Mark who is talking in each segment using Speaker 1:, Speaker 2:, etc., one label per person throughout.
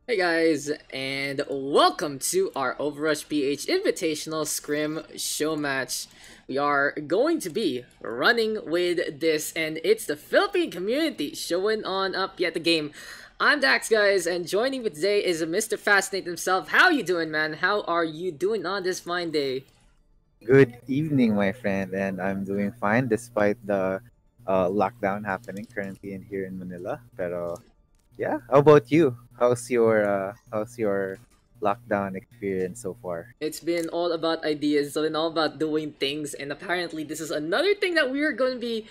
Speaker 1: Hey guys, and welcome to our OverRush PH Invitational Scrim Showmatch. We are going to be running with this, and it's the Philippine community showing on up yet the game. I'm Daks, guys, and joining me today is Mr. Fascinate himself. How you doing, man? How are you doing on this fine day?
Speaker 2: Good evening, my friend, and I'm doing fine despite the lockdown happening currently in here in Manila. Pero yeah, how about you? How's your lockdown experience so far?
Speaker 1: It's been all about ideas, it's been all about doing things, and apparently this is another thing that we are going to be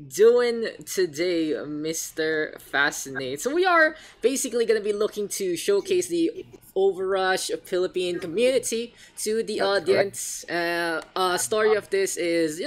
Speaker 1: doing today, Mr. Fascinate. So we are basically going to be looking to showcase the Overrush Philippine community to the
Speaker 2: That's correct.
Speaker 1: audience. Story of this is,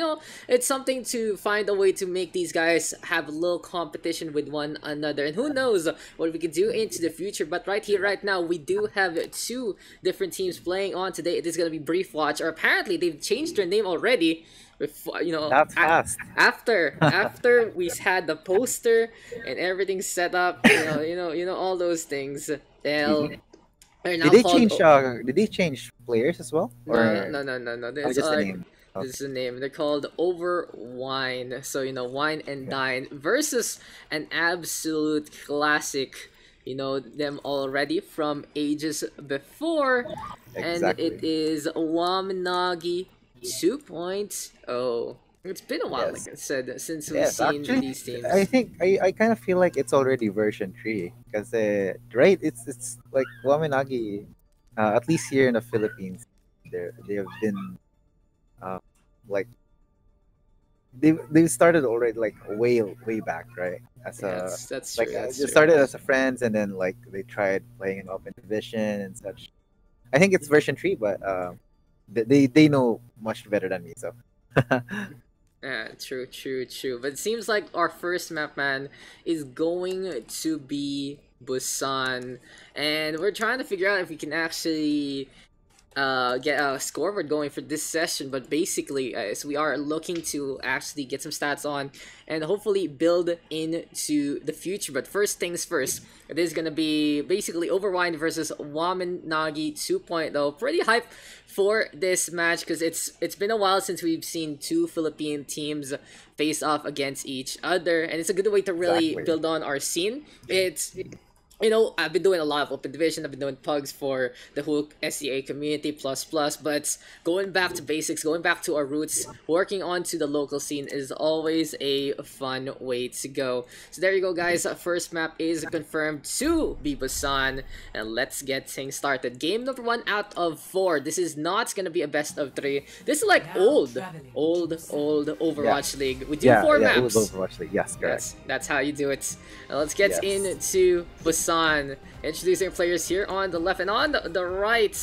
Speaker 1: it's something to find a way to make these guys have a little competition with one another. And who knows what we could do into the future. But right here, right now, we do have two different teams playing on today. It is going to be Brief Watch, or apparently they've changed their name already before,
Speaker 2: That's fast.
Speaker 1: after we had the poster and everything set up, all those things. They'll are now called.
Speaker 2: Did they change players as well,
Speaker 1: No,
Speaker 2: or
Speaker 1: no, no, no, no. This
Speaker 2: just the name?
Speaker 1: this is
Speaker 2: Okay.
Speaker 1: the name. They're called Overwine. So wine and
Speaker 2: Yeah.
Speaker 1: dine versus an absolute classic. You know them already from ages before, and it
Speaker 2: Exactly.
Speaker 1: is Wamen Nagi 2.0. It's been a while, like
Speaker 2: Yes.
Speaker 1: I said, since we've
Speaker 2: Yes.
Speaker 1: seen
Speaker 2: Actually,
Speaker 1: these
Speaker 2: I
Speaker 1: teams.
Speaker 2: think I kind of feel like it's already version 3 because right, it's like Waminagi. At least here in the Philippines, they have been uh, like they started already like way back, right? As
Speaker 1: Yeah,
Speaker 2: a
Speaker 1: that's
Speaker 2: like
Speaker 1: true. That's
Speaker 2: they
Speaker 1: true.
Speaker 2: started as a friends, and then like they tried playing in open division and such. I think it's version 3, but they know much better than me. So
Speaker 1: Yeah, true, true, true. But it seems like our first map, man, is going to be Busan, and we're trying to figure out if we can actually get a scoreboard going for this session. But basically, guys, we are looking to actually get some stats on and hopefully build into the future. But first things first, it is gonna be basically Overwine versus Wamen Nagi 2.0. Pretty hype for this match because it's been a while since we've seen two Philippine teams face off against each other, and it's a good way to really
Speaker 2: exactly.
Speaker 1: build on our scene. It's I've been doing a lot of open division. I've been doing pugs for the whole SEA community plus plus, but going back to basics, going back to our roots, working onto the local scene is always a fun way to go. So there you go, guys. First map is confirmed to be Busan, and let's get things started. Game number 1 out of 4. This is not gonna be a best of 3. This is like old
Speaker 2: Yeah,
Speaker 1: Overwatch League. We do
Speaker 2: yeah,
Speaker 1: 4
Speaker 2: yeah. It was
Speaker 1: maps.
Speaker 2: Overwatch League. Yes, correct.
Speaker 1: That's how you do it. Now let's get
Speaker 2: Yes.
Speaker 1: into Busan. Introducing players here on the left and on the right.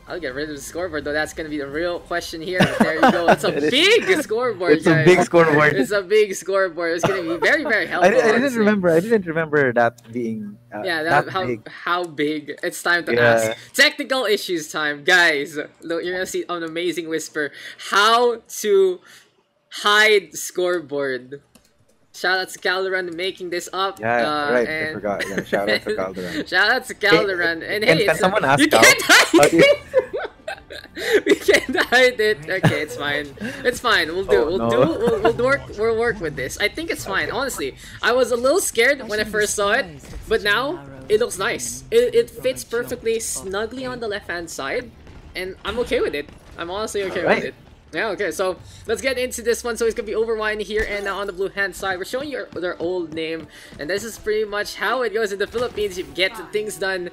Speaker 1: I'll get rid of the scoreboard though. That's gonna be the real question here. But there you go. It's a
Speaker 2: It is.
Speaker 1: big scoreboard,
Speaker 2: It's a big
Speaker 1: guys.
Speaker 2: scoreboard.
Speaker 1: It's a big scoreboard. It's gonna be very very helpful,
Speaker 2: I didn't
Speaker 1: honestly.
Speaker 2: remember. I didn't remember that being
Speaker 1: Yeah,
Speaker 2: that
Speaker 1: that
Speaker 2: big.
Speaker 1: how big? It's time to ask.
Speaker 2: Yeah.
Speaker 1: Technical issues time, guys. Look, you're gonna see an amazing whisper. How to hide scoreboard. Shout out to Calderon making this up.
Speaker 2: Yeah, right. I
Speaker 1: And
Speaker 2: forgot. Yeah, shout out to Calderon.
Speaker 1: shout out to
Speaker 2: Hey,
Speaker 1: Calderon. And
Speaker 2: can
Speaker 1: hey,
Speaker 2: can
Speaker 1: it's
Speaker 2: someone ask
Speaker 1: you
Speaker 2: Cal?
Speaker 1: can't hide
Speaker 2: How do you...
Speaker 1: it. We can't hide it. Okay, it's fine. It's fine. We'll do.
Speaker 2: Oh
Speaker 1: We'll do.
Speaker 2: no.
Speaker 1: We'll work with this. I think it's fine.
Speaker 2: Okay.
Speaker 1: Honestly, I was a little scared when I first saw it, but now it looks nice. It fits perfectly, snugly on the left hand side, and I'm okay with it. I'm honestly
Speaker 2: All
Speaker 1: okay with
Speaker 2: right.
Speaker 1: it. Yeah, okay, so let's get into this one. So it's gonna be Overwine here, and now on the blue hand side, we're showing you their old name, and this is pretty much how it goes in the Philippines. You get things done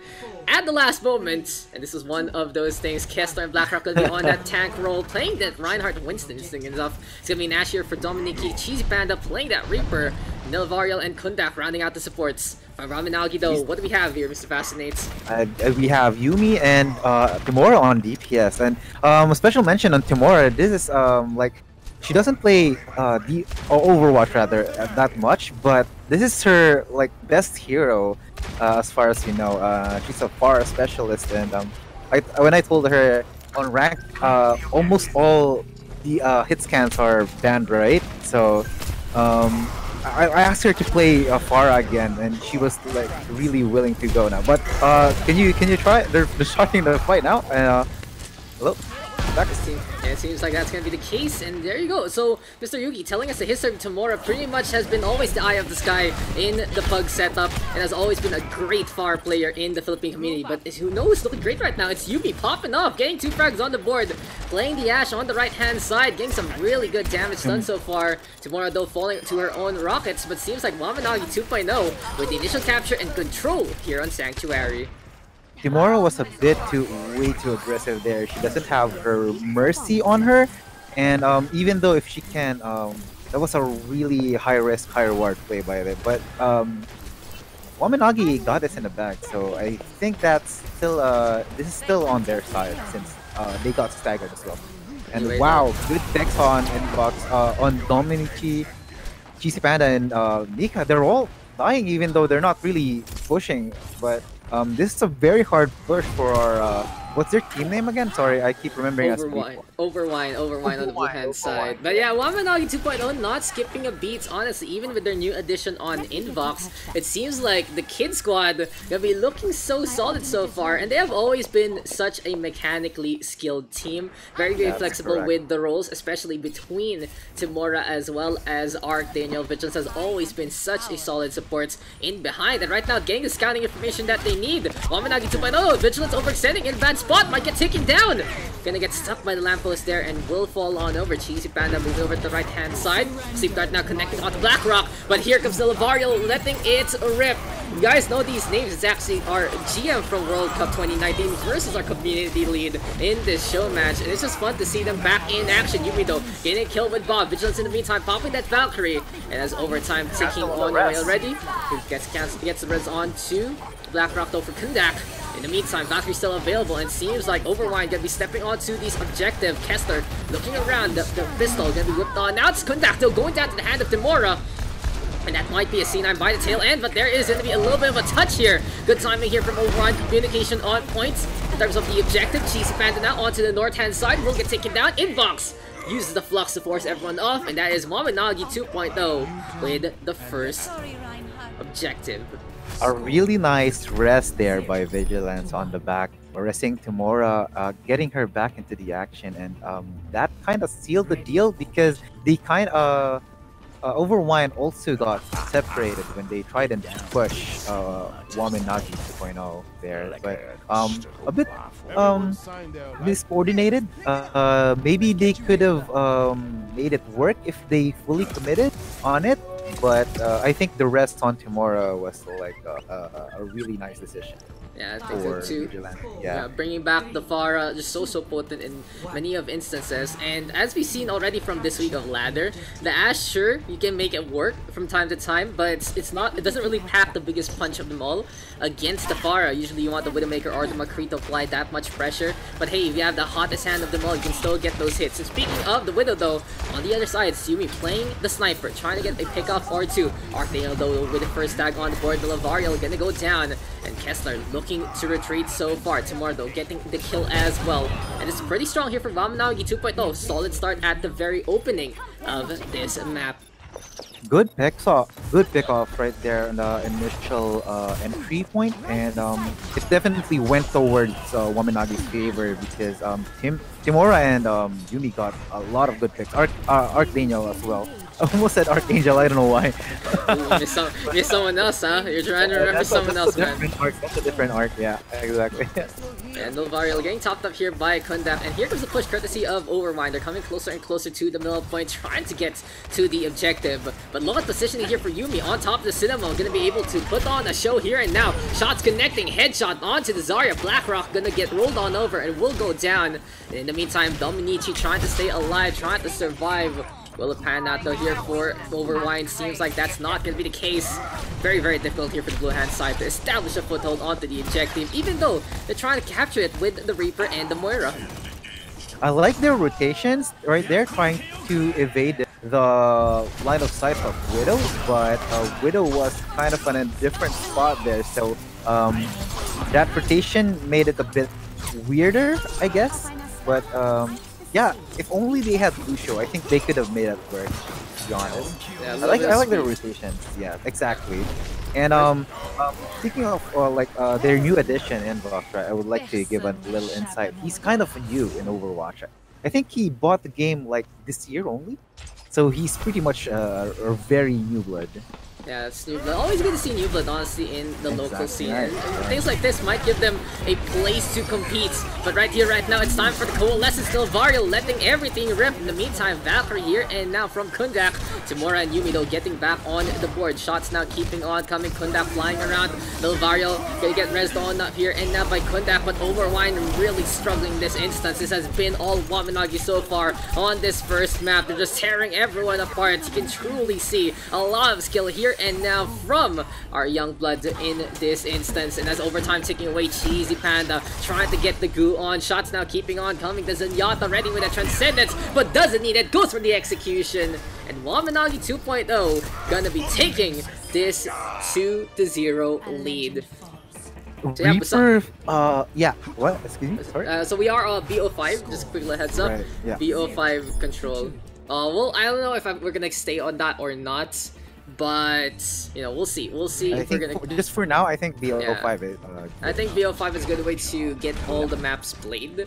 Speaker 1: at the last moment, and this is one of those things. Kessler and Blackrock gonna be on that tank role, playing that Reinhardt Winston thing and stuff. It's gonna be Nash here for Dominiki, Cheesy Panda playing that Reaper, Nilvariel and Kundak rounding out the supports. From Raminagi though, what do we have here, Mr. Fascinates?
Speaker 2: We have Yumi and Timora on DPS, and a special mention on Timora. This is like she doesn't play the Overwatch rather that much, but this is her like best hero as far as you know. She's a far specialist, and when I told her on rank, almost all the hit scans are banned, right? So um, I asked her to play Farah again, and she was like really willing to go now. But can you try? They're starting the fight now. Hello, Daks.
Speaker 1: It seems like that's gonna be the case, and there you go. So, Mr. Yugi telling us the history of Tamura pretty much has been always the eye of the sky in the Pug setup, and has always been a great far player in the Philippine community. But who knows, looking great right now. It's Yugi popping off, getting 2 frags on the board, playing the Ashe on the right-hand side, getting some really good damage done so far. Tamura, though, falling to her own rockets, but seems like Nagi 2.0 with the initial capture and control here on Sanctuary.
Speaker 2: Timora was a bit way too aggressive there. She doesn't have her mercy on her, and even though if she can, that was a really high risk, high reward play by them. But Wamen got this in the bag, so I think that's still this is still on their side since they got staggered as well. And wow, good decks on inbox on Dominici, Cheesy Panda, and Mika. They're all dying even though they're not really pushing, but this is a very hard push for our what's their team name again? Sorry, I keep remembering
Speaker 1: Overwine on the blue hand side. But yeah, Wamen 2.0 not skipping a beat, honestly, even with their new addition on Invox. It seems like the Kid Squad gonna be looking so solid so far, and they have always been such a mechanically skilled team. Very flexible with the roles, especially between Timura as well as Arc Daniel. Vigilance has always been such a solid support in behind, and right now getting the scouting information that they need. Wamen 2.0, Vigilance overextending in bad spot, might get taken down. Gonna get stuck by the lamppost there and will fall on over. Cheesy Panda moving over to the right hand side. Sleep Guard now connecting onto Blackrock, but here comes the Lavario letting it rip. You guys know these names. It's actually our GM from World Cup 2019 versus our community lead in this show match, and it's just fun to see them back in action. Yumi though getting a kill with Bob. Vigilance in the meantime popping that Valkyrie, and as overtime ticking on the way already. He gets the res on to Blackrock though for Kundak. In the meantime, Valkyrie's still available, and seems like Overwine gonna be stepping onto these objective. Kessler looking around, the pistol gonna be whipped on. Now it's Kundak though going down to the hand of Timura. And that might be a C9 by the tail end, but there is going to be a little bit of a touch here. Good timing here from Overwine. Communication on point in terms of the objective. Cheesy Panda now onto the north-hand side. Will get taken down. Inbox uses the flux to force everyone off, and that is Wamen 2.0 with the first objective.
Speaker 2: A really nice rest there by Vigilance on the back, resting Timura, getting her back into the action, and that kind of sealed the deal because they kind of Overwine also got separated when they tried and push Wamen 2.0 there, but a bit discoordinated. Maybe they could have made it work if they fully committed on it, but I think the rest on Timura was like a really nice decision.
Speaker 1: Yeah, I think so too. Yeah, bringing back the Farah just so potent in many of instances, and as we've seen already from this week of Ladder, the Ashe, sure, you can make it work from time to time, but it doesn't really pack the biggest punch of them all against the Farah. Usually you want the Widowmaker or the McCree to apply that much pressure, but hey, if you have the hottest hand of them all, you can still get those hits. And speaking of the Widow though, on the other side, it's Yumi playing the Sniper, trying to get a pick-off or two. Archdale though with the first tag on the board, the Lavario gonna go down, and Kessler looking to retreat so far. Timur though getting the kill as well, and it's pretty strong here from Wamen 2.0. Solid start at the very opening of this map.
Speaker 2: Good pick off right there in the initial entry point, and it definitely went towards Wamen favor because Timura and Yumi got a lot of good picks. Archdaniel as well. I almost said Archangel, I don't know why.
Speaker 1: Miss someone else, huh? You're trying to remember someone else, man.
Speaker 2: That's a different arc, yeah, exactly.
Speaker 1: And Novario getting topped up here by Kundak, and here comes the push courtesy of Overwine. They're coming closer and closer to the middle point, trying to get to the objective. But look at positioning here for Yumi on top of the Cinnamon, gonna be able to put on a show here and now. Shots connecting, headshot onto the Zarya. Blackrock gonna get rolled on over and will go down. And in the meantime, Dominici trying to stay alive, trying to survive. Will it pan out though here for Overwine? Seems like that's not going to be the case. Very difficult here for the blue hand side to establish a foothold onto the objective, even though they're trying to capture it with the Reaper and the Moira.
Speaker 2: I like their rotations right there, trying to evade the line of sight of Widow, but Widow was kind of in a different spot there, so that rotation made it a bit weirder, I guess. But Yeah, if only they had Lucio, I think they could have made it work. To be honest,
Speaker 1: Yeah, a
Speaker 2: I
Speaker 1: little bit of
Speaker 2: like their
Speaker 1: speed.
Speaker 2: rotations. Yeah, exactly. And speaking of their new addition Inbox, right? I would like to give a little insight. He's kind of new in Overwatch. I think he bought the game like this year only, so he's pretty much a very new blood.
Speaker 1: Yeah, it's new blood. Always good to see new blood, honestly, in the local
Speaker 2: Exactly
Speaker 1: scene.
Speaker 2: right.
Speaker 1: And
Speaker 2: Right.
Speaker 1: things like this might give them a place to compete. But right here, right now, it's time for the Coalescence. Still Vario letting everything rip. In the meantime, Valkyrie here, and now from Kundak, Tamura and Yumi, though, getting back on the board. Shots now keeping on coming. Kundak flying around. Little Vario gonna get rezzed on up here, and now by Kundak, but Overwine really struggling this instance. This has been all Wamanagi so far on this first map. They're just tearing everyone apart. You can truly see a lot of skill here and now from our young bloods in this instance. And as overtime ticking away, Cheesy Panda trying to get the goo on. Shots now keeping on coming to Zenyatta, ready with a Transcendence, but doesn't need it. Goes for the execution. And Wamanagi 2.0 gonna be taking this 2-0 lead. So yeah,
Speaker 2: Reaper, yeah, what? Excuse me, sorry?
Speaker 1: so we are BO5, just a quick heads up.
Speaker 2: Right, yeah.
Speaker 1: BO5 control. Well, I don't know if we're gonna stay on that or not, but you know, we'll see. We'll see
Speaker 2: I
Speaker 1: if we're
Speaker 2: think
Speaker 1: gonna.
Speaker 2: just for now, I think BO5 is.
Speaker 1: I think BO5 is a good way to get all the maps played,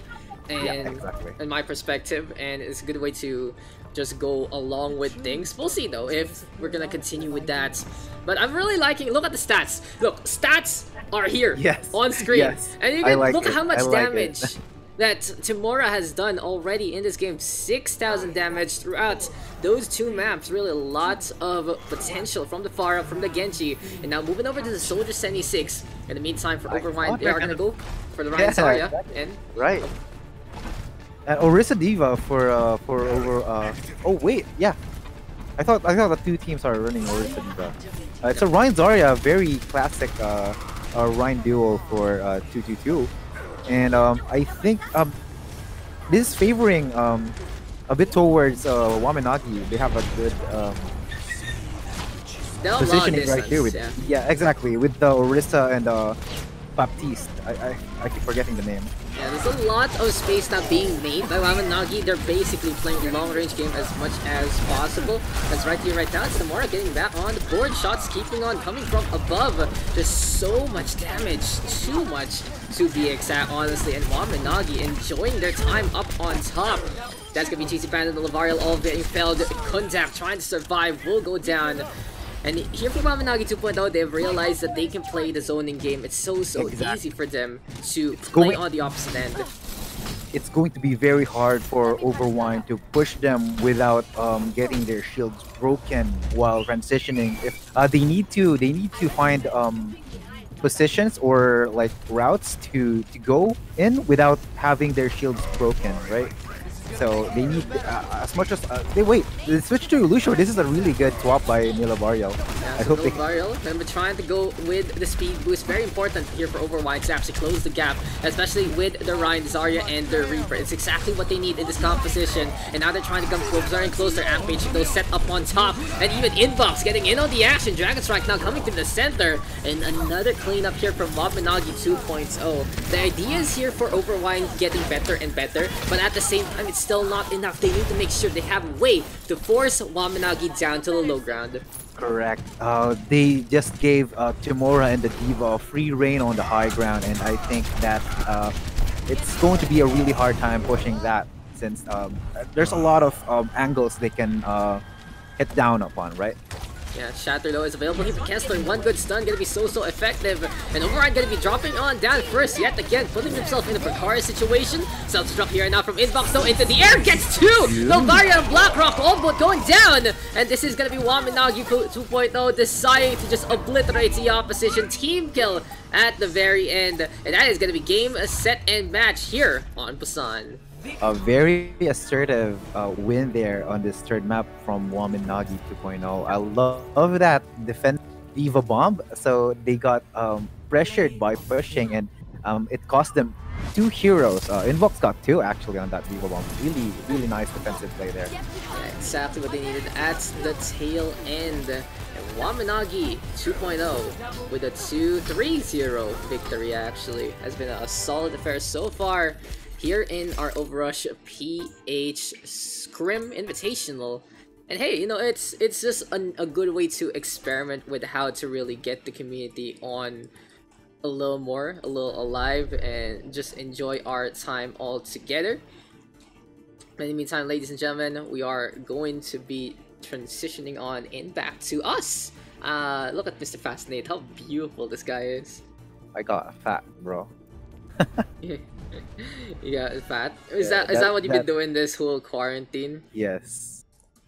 Speaker 1: and
Speaker 2: Yeah, exactly.
Speaker 1: in my perspective, and it's a good way to just go along with things. We'll see though if we're gonna continue with that. But I'm really liking. Look at the stats. Look, stats are here
Speaker 2: Yes.
Speaker 1: on screen,
Speaker 2: Yes.
Speaker 1: and you
Speaker 2: I
Speaker 1: can
Speaker 2: like
Speaker 1: look at
Speaker 2: it.
Speaker 1: how much
Speaker 2: I like
Speaker 1: damage
Speaker 2: it.
Speaker 1: that Tamura has done already in this game. 6,000 damage throughout those two maps. Really a lot of potential from the Pharah, from the Genji. And now moving over to the Soldier 76. In the meantime, for
Speaker 2: I
Speaker 1: Overwine,
Speaker 2: thought
Speaker 1: they
Speaker 2: they're
Speaker 1: are gonna
Speaker 2: gonna-
Speaker 1: go for the Ryan
Speaker 2: Yeah,
Speaker 1: Zarya.
Speaker 2: exactly.
Speaker 1: And
Speaker 2: Right. And Orisa Diva for over. Oh wait, yeah. I thought the two teams are running Orisa Diva. It's a Ryan Zarya, very classic Ryan duo for 222, and I think this is favoring a bit towards Wamanagi. They have a good
Speaker 1: they'll long
Speaker 2: positioning right
Speaker 1: distance,
Speaker 2: here with
Speaker 1: yeah.
Speaker 2: exactly with the Orisa and Baptiste. I keep forgetting the name.
Speaker 1: Yeah, there's a lot of space now being made by Wamanagi. They're basically playing the long-range game as much as possible. That's right here, right now. It's Tamura getting back on the board. Shots keeping on coming from above. Just so much damage. Too much to be exact, honestly. And Wamanagi enjoying their time up on top. That's gonna be GC Panda and the Lavariel all getting failed. Kundak trying to survive will go down. And here for Wamanagi 2.0, they've realized that they can play the zoning game. It's so
Speaker 2: Exactly.
Speaker 1: easy for them to play on the opposite end.
Speaker 2: It's going to be very hard for Overwine to push them without getting their shields broken while transitioning. If they need to find positions or like routes to go in without having their shields broken, right? So they need as much as they wait. They switch to Lucio. This is a really good swap by Nilabario.
Speaker 1: Yeah,
Speaker 2: I
Speaker 1: so
Speaker 2: hope
Speaker 1: no
Speaker 2: they
Speaker 1: Varial, remember trying to go with the speed boost. Very important here for Overwine to actually close the gap, especially with the Ryan, Zarya, and the Reaper. It's exactly what they need in this composition. And now they're trying to come closer and closer. Ampage goes set up on top, and even Inbox getting in on the action. Dragon Strike now coming to the center, and another cleanup here from Wamanagi 2.0. The idea is here for Overwine getting better and better, but at the same time, it's still not enough. They need to make sure they have a way to force Wamanagi down to the low ground.
Speaker 2: correct. They just gave Timura and the Diva free reign on the high ground, and I think that it's going to be a really hard time pushing that since there's a lot of angles they can hit down upon, right?
Speaker 1: Yeah, Shatter though is available here for Kessler. One good stun gonna be so effective. And Override gonna be dropping on down first yet again, putting himself in a precarious situation. Self-struck here now from Inbox though into the air, gets two! Lovaria and Blackrock all but going down! And this is gonna be Wamanagi 2.0 deciding to just obliterate the opposition. Team kill at the very end. And that is gonna be game, set, and match here on Busan.
Speaker 2: A very assertive win there on this third map from Wamen Nagi 2.0. I love that defense Diva bomb. So they got pressured by pushing, and it cost them two heroes. Invox got two actually on that Diva bomb. Really nice defensive play there.
Speaker 1: Yeah, exactly what they needed at the tail end. And Wamanagi 2.0 with a 2-3-0 victory actually has been a solid affair so far here in our OverRush PH Scrim Invitational. And hey, you know, it's just a good way to experiment with how to really get the community on a little more, a little alive, and just enjoy our time all together. In the meantime, ladies and gentlemen, we are going to be transitioning on in back to us. Look at Mr. Fascinate, how beautiful this guy is.
Speaker 2: I got fat, bro.
Speaker 1: Yeah, fat. Is that what you've been doing this whole quarantine?
Speaker 2: Yes.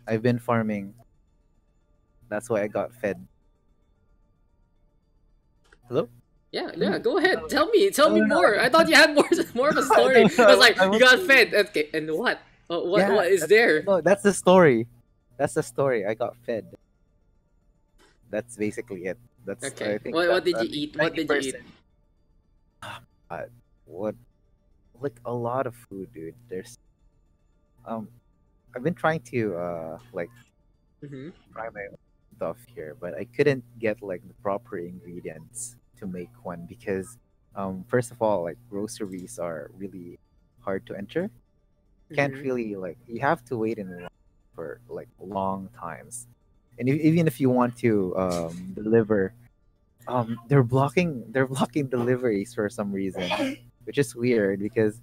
Speaker 2: I've been farming. That's why I got fed. Hello?
Speaker 1: Yeah, go ahead. Tell me more. I thought you had more of a story. I was like, you got fed. Okay, and what? What is there?
Speaker 2: No, that's the story. That's the story. I got fed. That's basically it. That's
Speaker 1: okay.
Speaker 2: I think
Speaker 1: What did you eat? What did you eat?
Speaker 2: What? Like a lot of food, dude. There's I've been trying to like try my own stuff here, but I couldn't get like the proper ingredients to make one because first of all, like groceries are really hard to enter. Can't really like you have to wait in line for like long times, and even if you want to deliver, they're blocking deliveries for some reason, which is weird because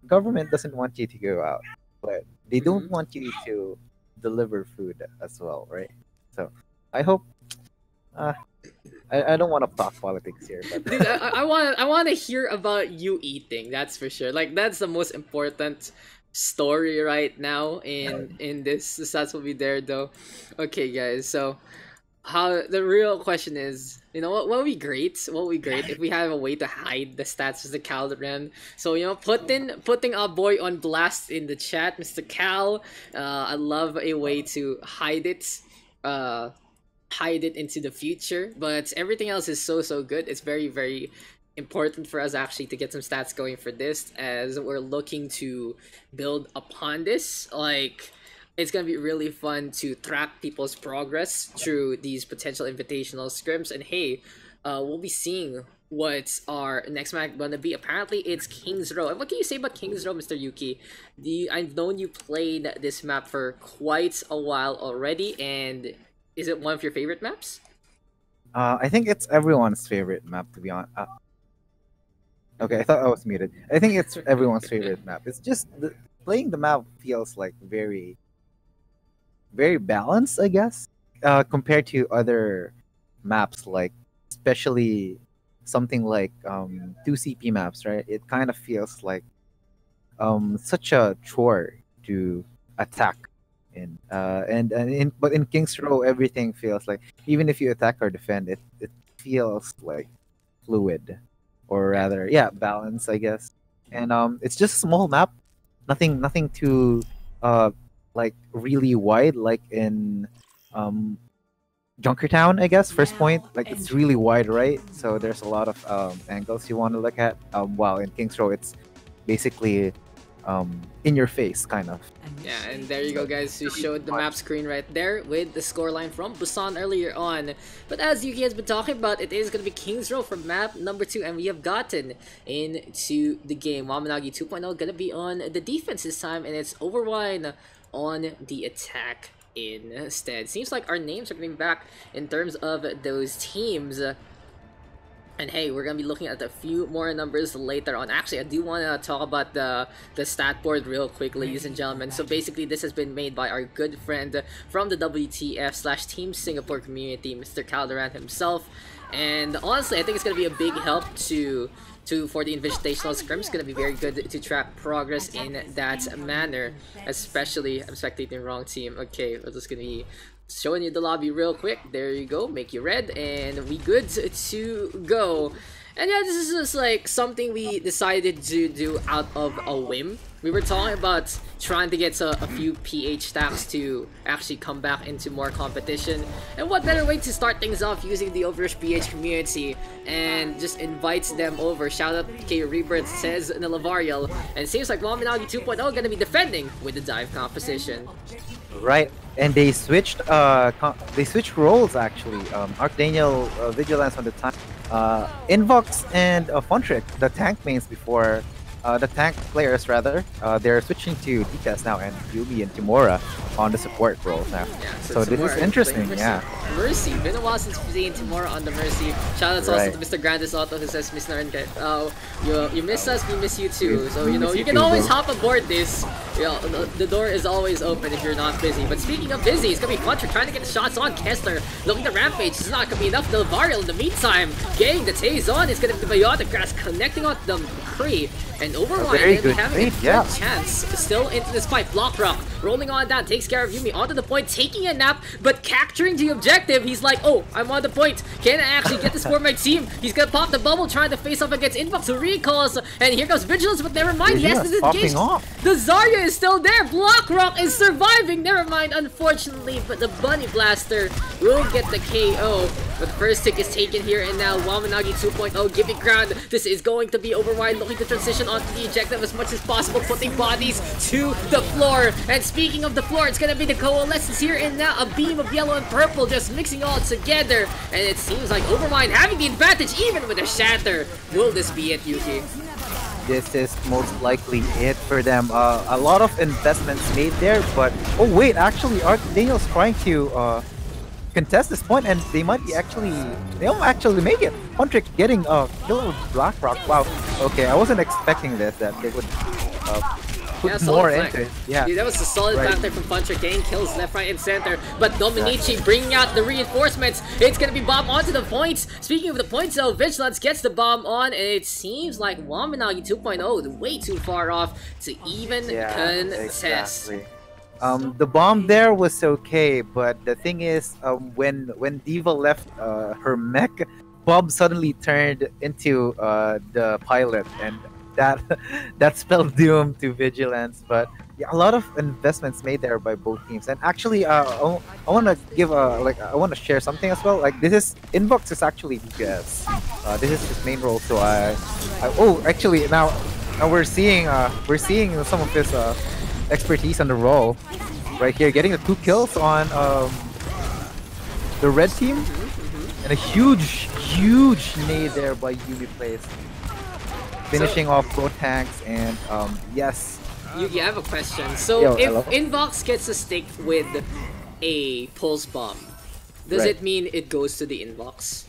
Speaker 2: government doesn't want you to go out, but they don't want you to deliver food as well, right? So I hope. I don't want to talk politics here, but
Speaker 1: Dude, I want to hear about you eating. That's for sure. Like that's the most important story right now in this. That's will be there though. Okay, guys. So how the real question is, you know what would be great? What would be great if we have a way to hide the stats of the Calderon. So you know, putting our boy on blast in the chat, Mr. Cal. I love a way to hide it. Hide it into the future, but everything else is so good. It's very important for us actually to get some stats going for this as we're looking to build upon this. Like it's gonna be really fun to track people's progress through these potential invitational scrims. And hey, we'll be seeing what our next map gonna be. Apparently it's King's Row. And what can you say about King's Row, Mr. Yuki? I've known you played this map for quite a while already, and is it one of your favorite maps?
Speaker 2: I think it's everyone's favorite map, to be honest. Okay, I thought I was muted. I think it's everyone's favorite map. It's just playing the map feels like very balanced, I guess, compared to other maps, like especially something like 2CP maps, right? It kind of feels like such a chore to attack. But in King's Row, everything feels like even if you attack or defend, it feels like fluid, or rather, yeah, balance, I guess. And it's just a small map, nothing too like really wide, like in Junkertown, I guess. First point, like it's really wide, right? So there's a lot of angles you want to look at. While in King's Row, it's basically in your face, kind of.
Speaker 1: Yeah, and there you go, guys. We showed the map screen right there with the scoreline from Busan earlier on. But as Yuki has been talking about, it is going to be King's Row for map number 2, and we have gotten into the game. Wamen 2.0 going to be on the defense this time, and it's Overwine on the attack instead. Seems like our names are coming back in terms of those teams. And hey, we're gonna be looking at a few more numbers later on. Actually, I do want to talk about the stat board real quick, ladies and gentlemen. So basically, this has been made by our good friend from the WTF/Team Singapore community, Mr. Calderon himself. And honestly, I think it's gonna be a big help for the invitational scrim. It's gonna be very good to track progress in that manner. Especially, I'm spectating wrong team. Okay, we're just gonna be showing you the lobby real quick. There you go, make you red, and we good to go. And yeah, this is just like something we decided to do out of a whim. We were talking about trying to get a few PH stacks to actually come back into more competition. And what better way to start things off using the OverRush PH community and just invites them over. Shout out K Rebirth, says Nilavariel. And it seems like Wamen 2.0 gonna be defending with the dive composition.
Speaker 2: Right, and they switched roles actually. Archdaniel Vigilance on the time, Invox and Fontrick, the tank mains before the tank players rather, they're switching to DPS now, and Yugi and Timura on the support roles now.
Speaker 1: Yeah,
Speaker 2: So this is
Speaker 1: Timura
Speaker 2: interesting,
Speaker 1: playing
Speaker 2: yeah.
Speaker 1: Mercy. Been a while since we've seen Timura on the Mercy. Shoutouts also to Mr. Grandis Auto who says, Miss Narenka, you miss us, we miss you too. So you know, you can always hop aboard this. You know, the door is always open if you're not busy. But speaking of busy, it's gonna be Funcher trying to get the shots on Kessler. Looking to rampage, it's not gonna be enough. Delvariel in the meantime, getting the tase on. It's gonna be Biotic Grass connecting on the McCree. And Overwine gonna be having a good chance still into this fight. Block Rock rolling on down, takes care of Yumi onto the point, taking a nap, but capturing the objective. He's like, oh, I'm on the point. Can I actually get this for my team? He's gonna pop the bubble, trying to face off against Inbox, who recalls, and here comes Vigilance, but never mind. He has to disengage. The Zarya is still there. Block Rock is surviving. Never mind, unfortunately, but the Bunny Blaster will get the KO. But the first tick is taken here, and now Wamen 2.0 giving ground. This is going to be Overwine looking to transition onto the objective as much as possible, putting bodies to the floor. And speaking of the floor, it's gonna be the Coalescence here, and now a beam of yellow and purple just mixing all together. And it seems like Overwine having the advantage even with a shatter. Will this be it, Yuki?
Speaker 2: This is most likely it for them. A lot of investments made there, but oh wait, actually, Daniel's trying to contest this point, and they might actually make it. Huntrick getting kill with Blackrock. Wow. Okay, I wasn't expecting this, that they would put more into it. Yeah,
Speaker 1: dude, that was a solid back there from Funcher, getting kills left, right, and center. But Dominici bringing out the reinforcements. It's gonna be bomb onto the points. Speaking of the points, though, Vigilance gets the bomb on, and it seems like Wamen 2.0 way too far off to even contest.
Speaker 2: Exactly. The bomb there was okay, but the thing is, when Diva left her mech, Bob suddenly turned into the pilot, and that spelled doom to Vigilance. But yeah, a lot of investments made there by both teams. And actually, I want to give I want to share something as well. Like, this is Inbox is actually DPS. This is his main role. So actually now we're seeing some of his expertise on the roll right here, getting the 2 kills on the red team, and a huge nade there by Yumi Place, finishing off both tanks. And yes,
Speaker 1: Yuki, I have a question. So if Inbox gets a stick with a pulse bomb, does it mean it goes to the Inbox?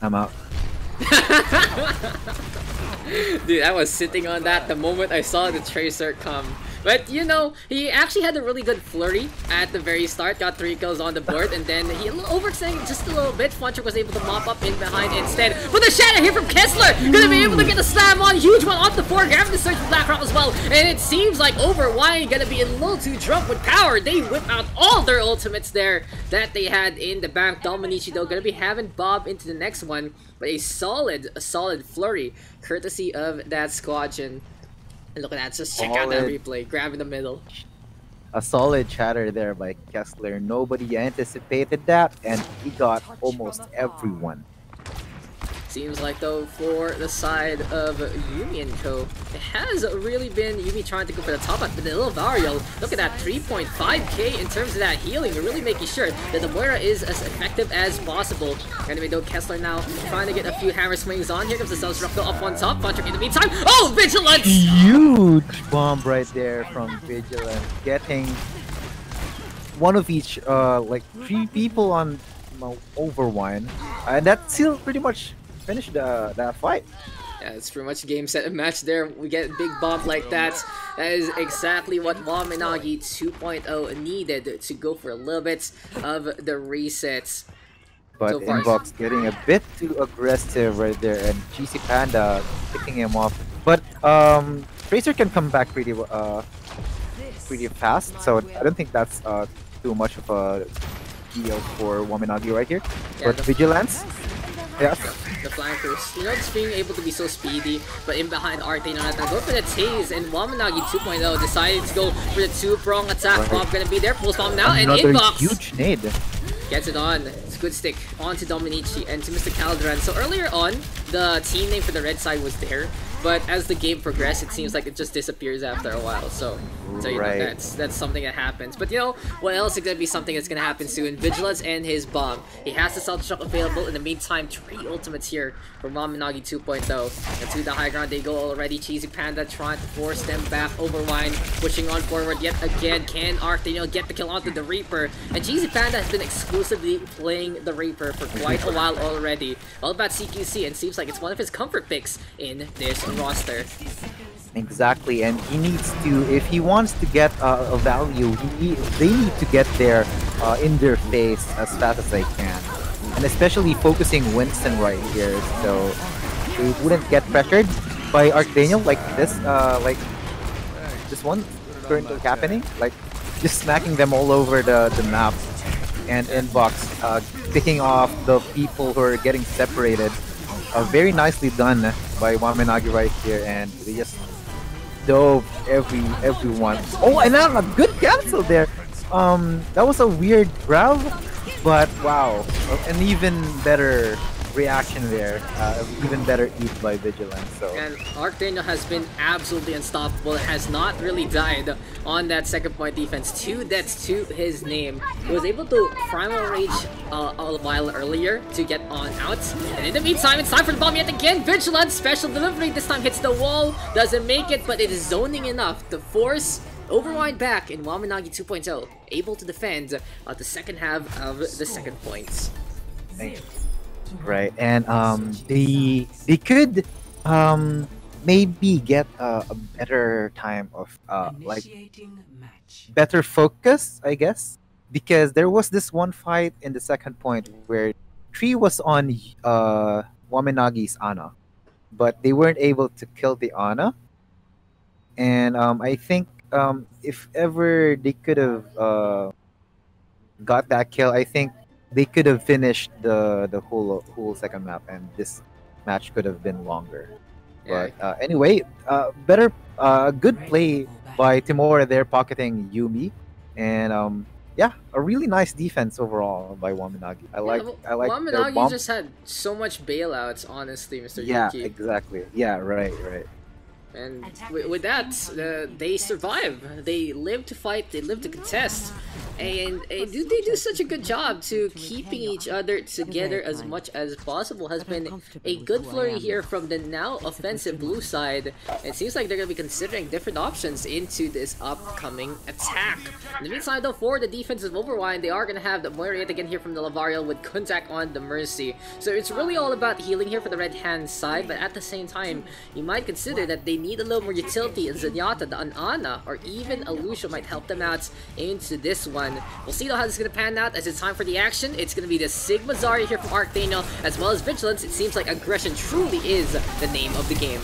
Speaker 2: I'm out.
Speaker 1: Dude, I was sitting on that the moment I saw the Tracer come. But, you know, he actually had a really good flurry at the very start. Got 3 kills on the board, and then he overextended just a little bit. Funcher was able to mop up in behind instead. With a shadow here from Kessler! Gonna be able to get the slam on. Huge one off the floor. Grabbing the search for Blackrock as well. And it seems like Overwine gonna be a little too drunk with power. They whip out all their ultimates there that they had in the bank. Dominici, though, gonna be having Bob into the next one. But a solid flurry, courtesy of that squadron. And look at that, just check out that replay, grab in the middle.
Speaker 2: A solid chatter there by Kessler. Nobody anticipated that, and he got almost everyone.
Speaker 1: Seems like, though, for the side of Yumi and Co, it has really been Yumi trying to go for the top up, but the little Vario, look at that, 3.5k in terms of that healing. They're really making sure that the Moira is as effective as possible. Anyway, though, Kessler now trying to get a few hammer swings on. Here comes the Self-Destruct up on top. Funtrick in the meantime. Oh, Vigilance!
Speaker 2: Huge bomb right there from Vigilance, getting one of each, like 3 people on Overwine, and that still pretty much finished that fight.
Speaker 1: Yeah, it's pretty much game, set, and match there. We get a big bomb like that. That is exactly what Wamen 2.0 needed to go for a little bit of the resets.
Speaker 2: But so Inbox getting a bit too aggressive right there, and GC Panda picking him off. But Tracer can come back pretty fast, so I don't think that's too much of a deal for Wamen right here. Yeah, but Vigilance, yeah.
Speaker 1: The flankers, you know, just being able to be so speedy, but in behind Arcane on that, go for the Tase, and Wamen 2.0 decided to go for the 2-prong attack. Bob gonna be there, pulse bomb now, and Inbox
Speaker 2: huge nade
Speaker 1: gets it on. It's a good stick onto Dominici and to Mr. Calderon. So earlier on, the team name for the red side was there, but as the game progressed, it seems like it just disappears after a while. So So you know that's something that happens. But you know what else is gonna be something that's gonna happen soon? Vigilance and his bomb. He has the Self Destruct available. In the meantime, 3 ultimates here for Wamen Nagi 2.0. And to the high ground they go already. Cheesy Panda trying to force them back. Overwine pushing on forward yet again. Can Archdaniel get the kill onto the Reaper? And Cheesy Panda has been exclusively playing the Reaper for quite a while already. All about CQC, and seems like it's one of his comfort picks in this roster.
Speaker 2: Exactly, and he needs to, if he wants to get a value, they need to get there in their face as fast as they can. And especially focusing Winston right here, so they wouldn't get pressured by Archdaniel like this one currently happening, like just smacking them all over the map and inbox, picking off the people who are getting separated. Very nicely done by Wamen Nagi right here, and they just dove everyone. Oh, and now a good cancel there. That was a weird grab, but wow, an even better reaction there. Even better eat by Vigilance. So.
Speaker 1: And Archdaniel has been absolutely unstoppable. Has not really died on that second point defense. 2 deaths to his name. He was able to Primal Rage a while earlier to get on out. And in the meantime, it's time for the bomb yet again. Vigilance, special delivery. This time hits the wall. Doesn't make it, but it is zoning enough to force Overwine back in Wamen Nagi 2.0. Able to defend the second half of the second points.
Speaker 2: Right, and they could maybe get a better time of like better focus, I guess, because there was this one fight in the second point where Tree was on Wamen Nagi's Ana, but they weren't able to kill the Ana, and I think if ever they could have got that kill, I think they could have finished the whole second map, and this match could have been longer. But anyway, better good play by Timora there, pocketing Yumi, and yeah, a really nice defense overall by Wamen Nagi. I like
Speaker 1: Wamen Nagi just had so much bailouts, honestly, Mr.
Speaker 2: Yeah,
Speaker 1: Yuki.
Speaker 2: exactly. Yeah, right.
Speaker 1: And with that, they survive. They live to fight. They live to contest, and they do such a good job to keeping each other together as much as possible. Has been a good flurry here from the now offensive blue side. It seems like they're gonna be considering different options into this upcoming attack. In the meantime, though, for the defensive Overwine, they are gonna have the Moira yet again here from the Lavariel with contact on the Mercy. So it's really all about healing here for the red hand side, but at the same time, you might consider that they need a little more utility in Zenyatta, the Anana, or even a Lucio might help them out into this one. We'll see though how this is going to pan out as it's time for the action. It's going to be the Sigma Zarya here from Archdaniel, as well as Vigilance. It seems like aggression truly is the name of the game.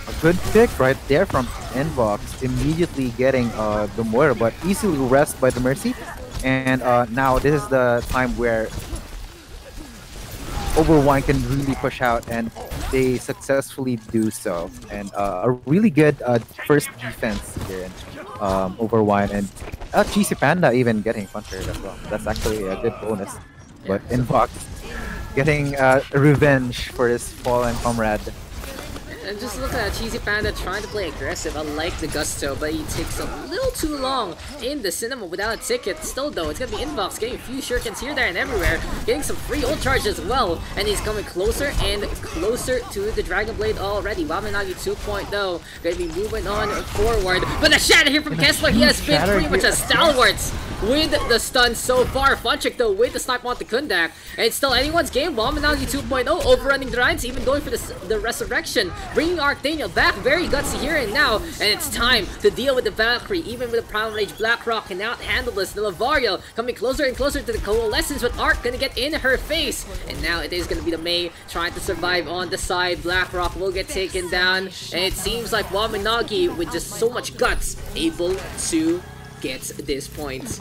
Speaker 2: A good pick right there from Inbox, immediately getting the Moira, but easily rest by the Mercy. And now this is the time where Overwine can really push out, and they successfully do so. And a really good first defense here in Overwine, and Cheesy Panda even getting punctured as well. That's actually a good bonus. But Inbox getting revenge for his fallen comrade.
Speaker 1: And just look at Cheesy Panda trying to play aggressive. I like the gusto, but he takes a little too long in the cinema without a ticket. Still though, it's gonna be Inbox getting a few shurikens here, there, and everywhere. Getting some free ult charge as well. And he's coming closer and closer to the Dragon Blade already. Wamen Nagi 2.0 gonna be moving on forward. But the shatter here from Kessler, he has been pretty much a stalwart with the stun so far. Funchik though with the snipe on the Kundak. And it's still anyone's game. Wamen Nagi 2.0 overrunning the Rhines, even going for the resurrection. Bringing Archdaniel back, very gutsy here and now, and it's time to deal with the Valkyrie. Even with the Primal Rage, Blackrock cannot handle this. The Lavariel coming closer and closer to the Coalescence, but Arc gonna get in her face. And now it is gonna be the Mei trying to survive on the side. Blackrock will get taken down, and it seems like Wamen Nagi, with just so much guts, able to get this point.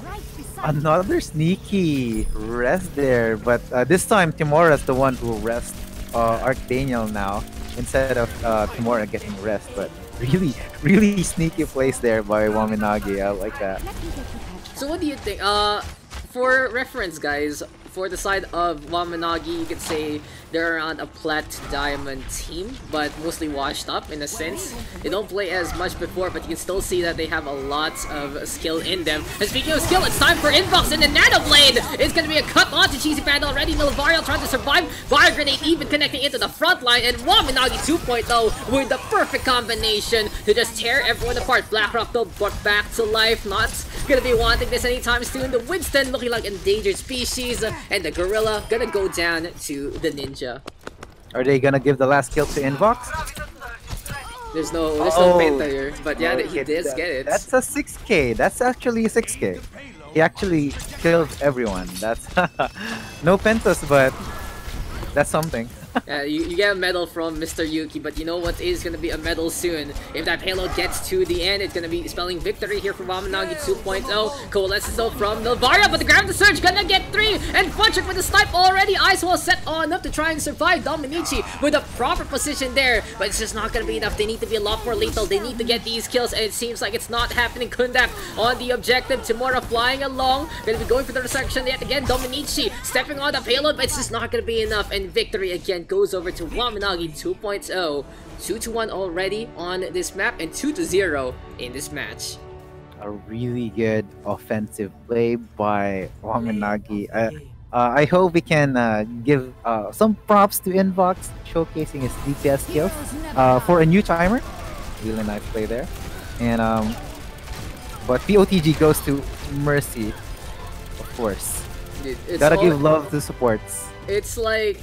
Speaker 2: Another sneaky rest there, but this time Timora's the one who rests Archdaniel now, instead of Timora getting rest. But really sneaky place there by Wamen Nagi. I like that.
Speaker 1: So what do you think? For reference, guys, for the side of Wamanagi, you could say they're around a plat to diamond team, but mostly washed up in a sense. They don't play as much before, but you can still see that they have a lot of skill in them. And speaking of skill, it's time for Inbox, and the Nano Blade is going to be a cut onto Cheesy Panda already. Nilvario trying to survive. Fire Grenade even connecting into the front line, and Wamanagi 2.0 with the perfect combination to just tear everyone apart. Blackrock though brought back to life, not gonna be wanting this anytime soon. The Winston looking like endangered species, and the Gorilla gonna go down to the Ninja.
Speaker 2: Are they gonna give the last kill to Invox?
Speaker 1: There's no Penta here, but yeah,
Speaker 2: Okay,
Speaker 1: he did get it.
Speaker 2: That's a 6k. That's actually 6k. He actually killed everyone. That's no pentas, but that's something.
Speaker 1: You get a medal from Mr. Yuki, but you know what is going to be a medal soon? If that payload gets to the end, it's going to be spelling victory here for Wamanagi 2.0. Coalesces though from Nilvario, but the ground surge gonna get 3, and Funchik with the snipe already. Ice Wall set on up to try and survive Dominici with a proper position there, but it's just not going to be enough. They need to be a lot more lethal. They need to get these kills, and it seems like it's not happening. Kundap on the objective. Timura flying along, going to be going for the resection yet again. Dominici stepping on the payload, but it's just not going to be enough, and victory again goes over to Wamanagi 2.0. 2-1 already on this map, and 2-0 in this match.
Speaker 2: A really good offensive play by Wamanagi. I hope we can give some props to Invox, showcasing his DPS skills for a new timer. Really nice play there. And but POTG goes to Mercy, of course. Gotta give love to supports.
Speaker 1: It's like,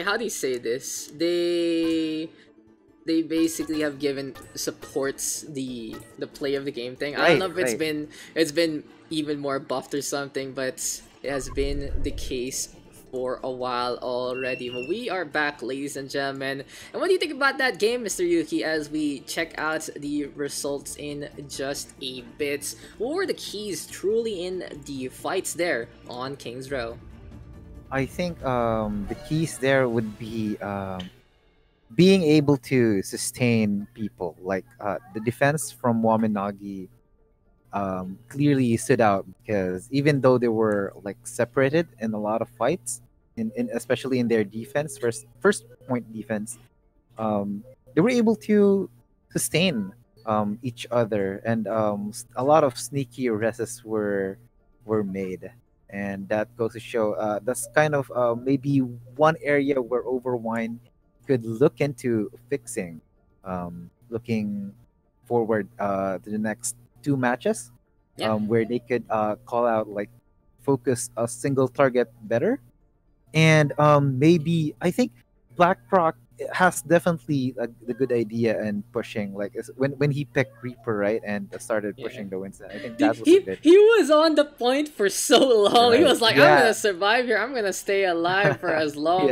Speaker 1: how do you say this? They basically have given supports the play of the game thing. I don't know if it's been even more buffed or something, but it has been the case for a while already. But we are back, ladies and gentlemen. And what do you think about that game, Mr. Yuki, as we check out the results in just a bit? What were the keys truly in the fights there on King's Row?
Speaker 2: I think the keys there would be being able to sustain people. Like the defense from Wamanagi clearly stood out, because even though they were like separated in a lot of fights, in especially in their defense, first point defense, they were able to sustain each other, and a lot of sneaky reses were made. And that goes to show that's kind of maybe one area where Overwine could look into fixing, looking forward to the next 2 matches, where they could call out, like, focus a single target better. And maybe, I think BlackRock has definitely the good idea in pushing, like when he picked Reaper, right, and started pushing the Winston. I think that was good.
Speaker 1: He was on the point for so long. Right. He was like, I'm gonna survive here. I'm gonna stay alive for as long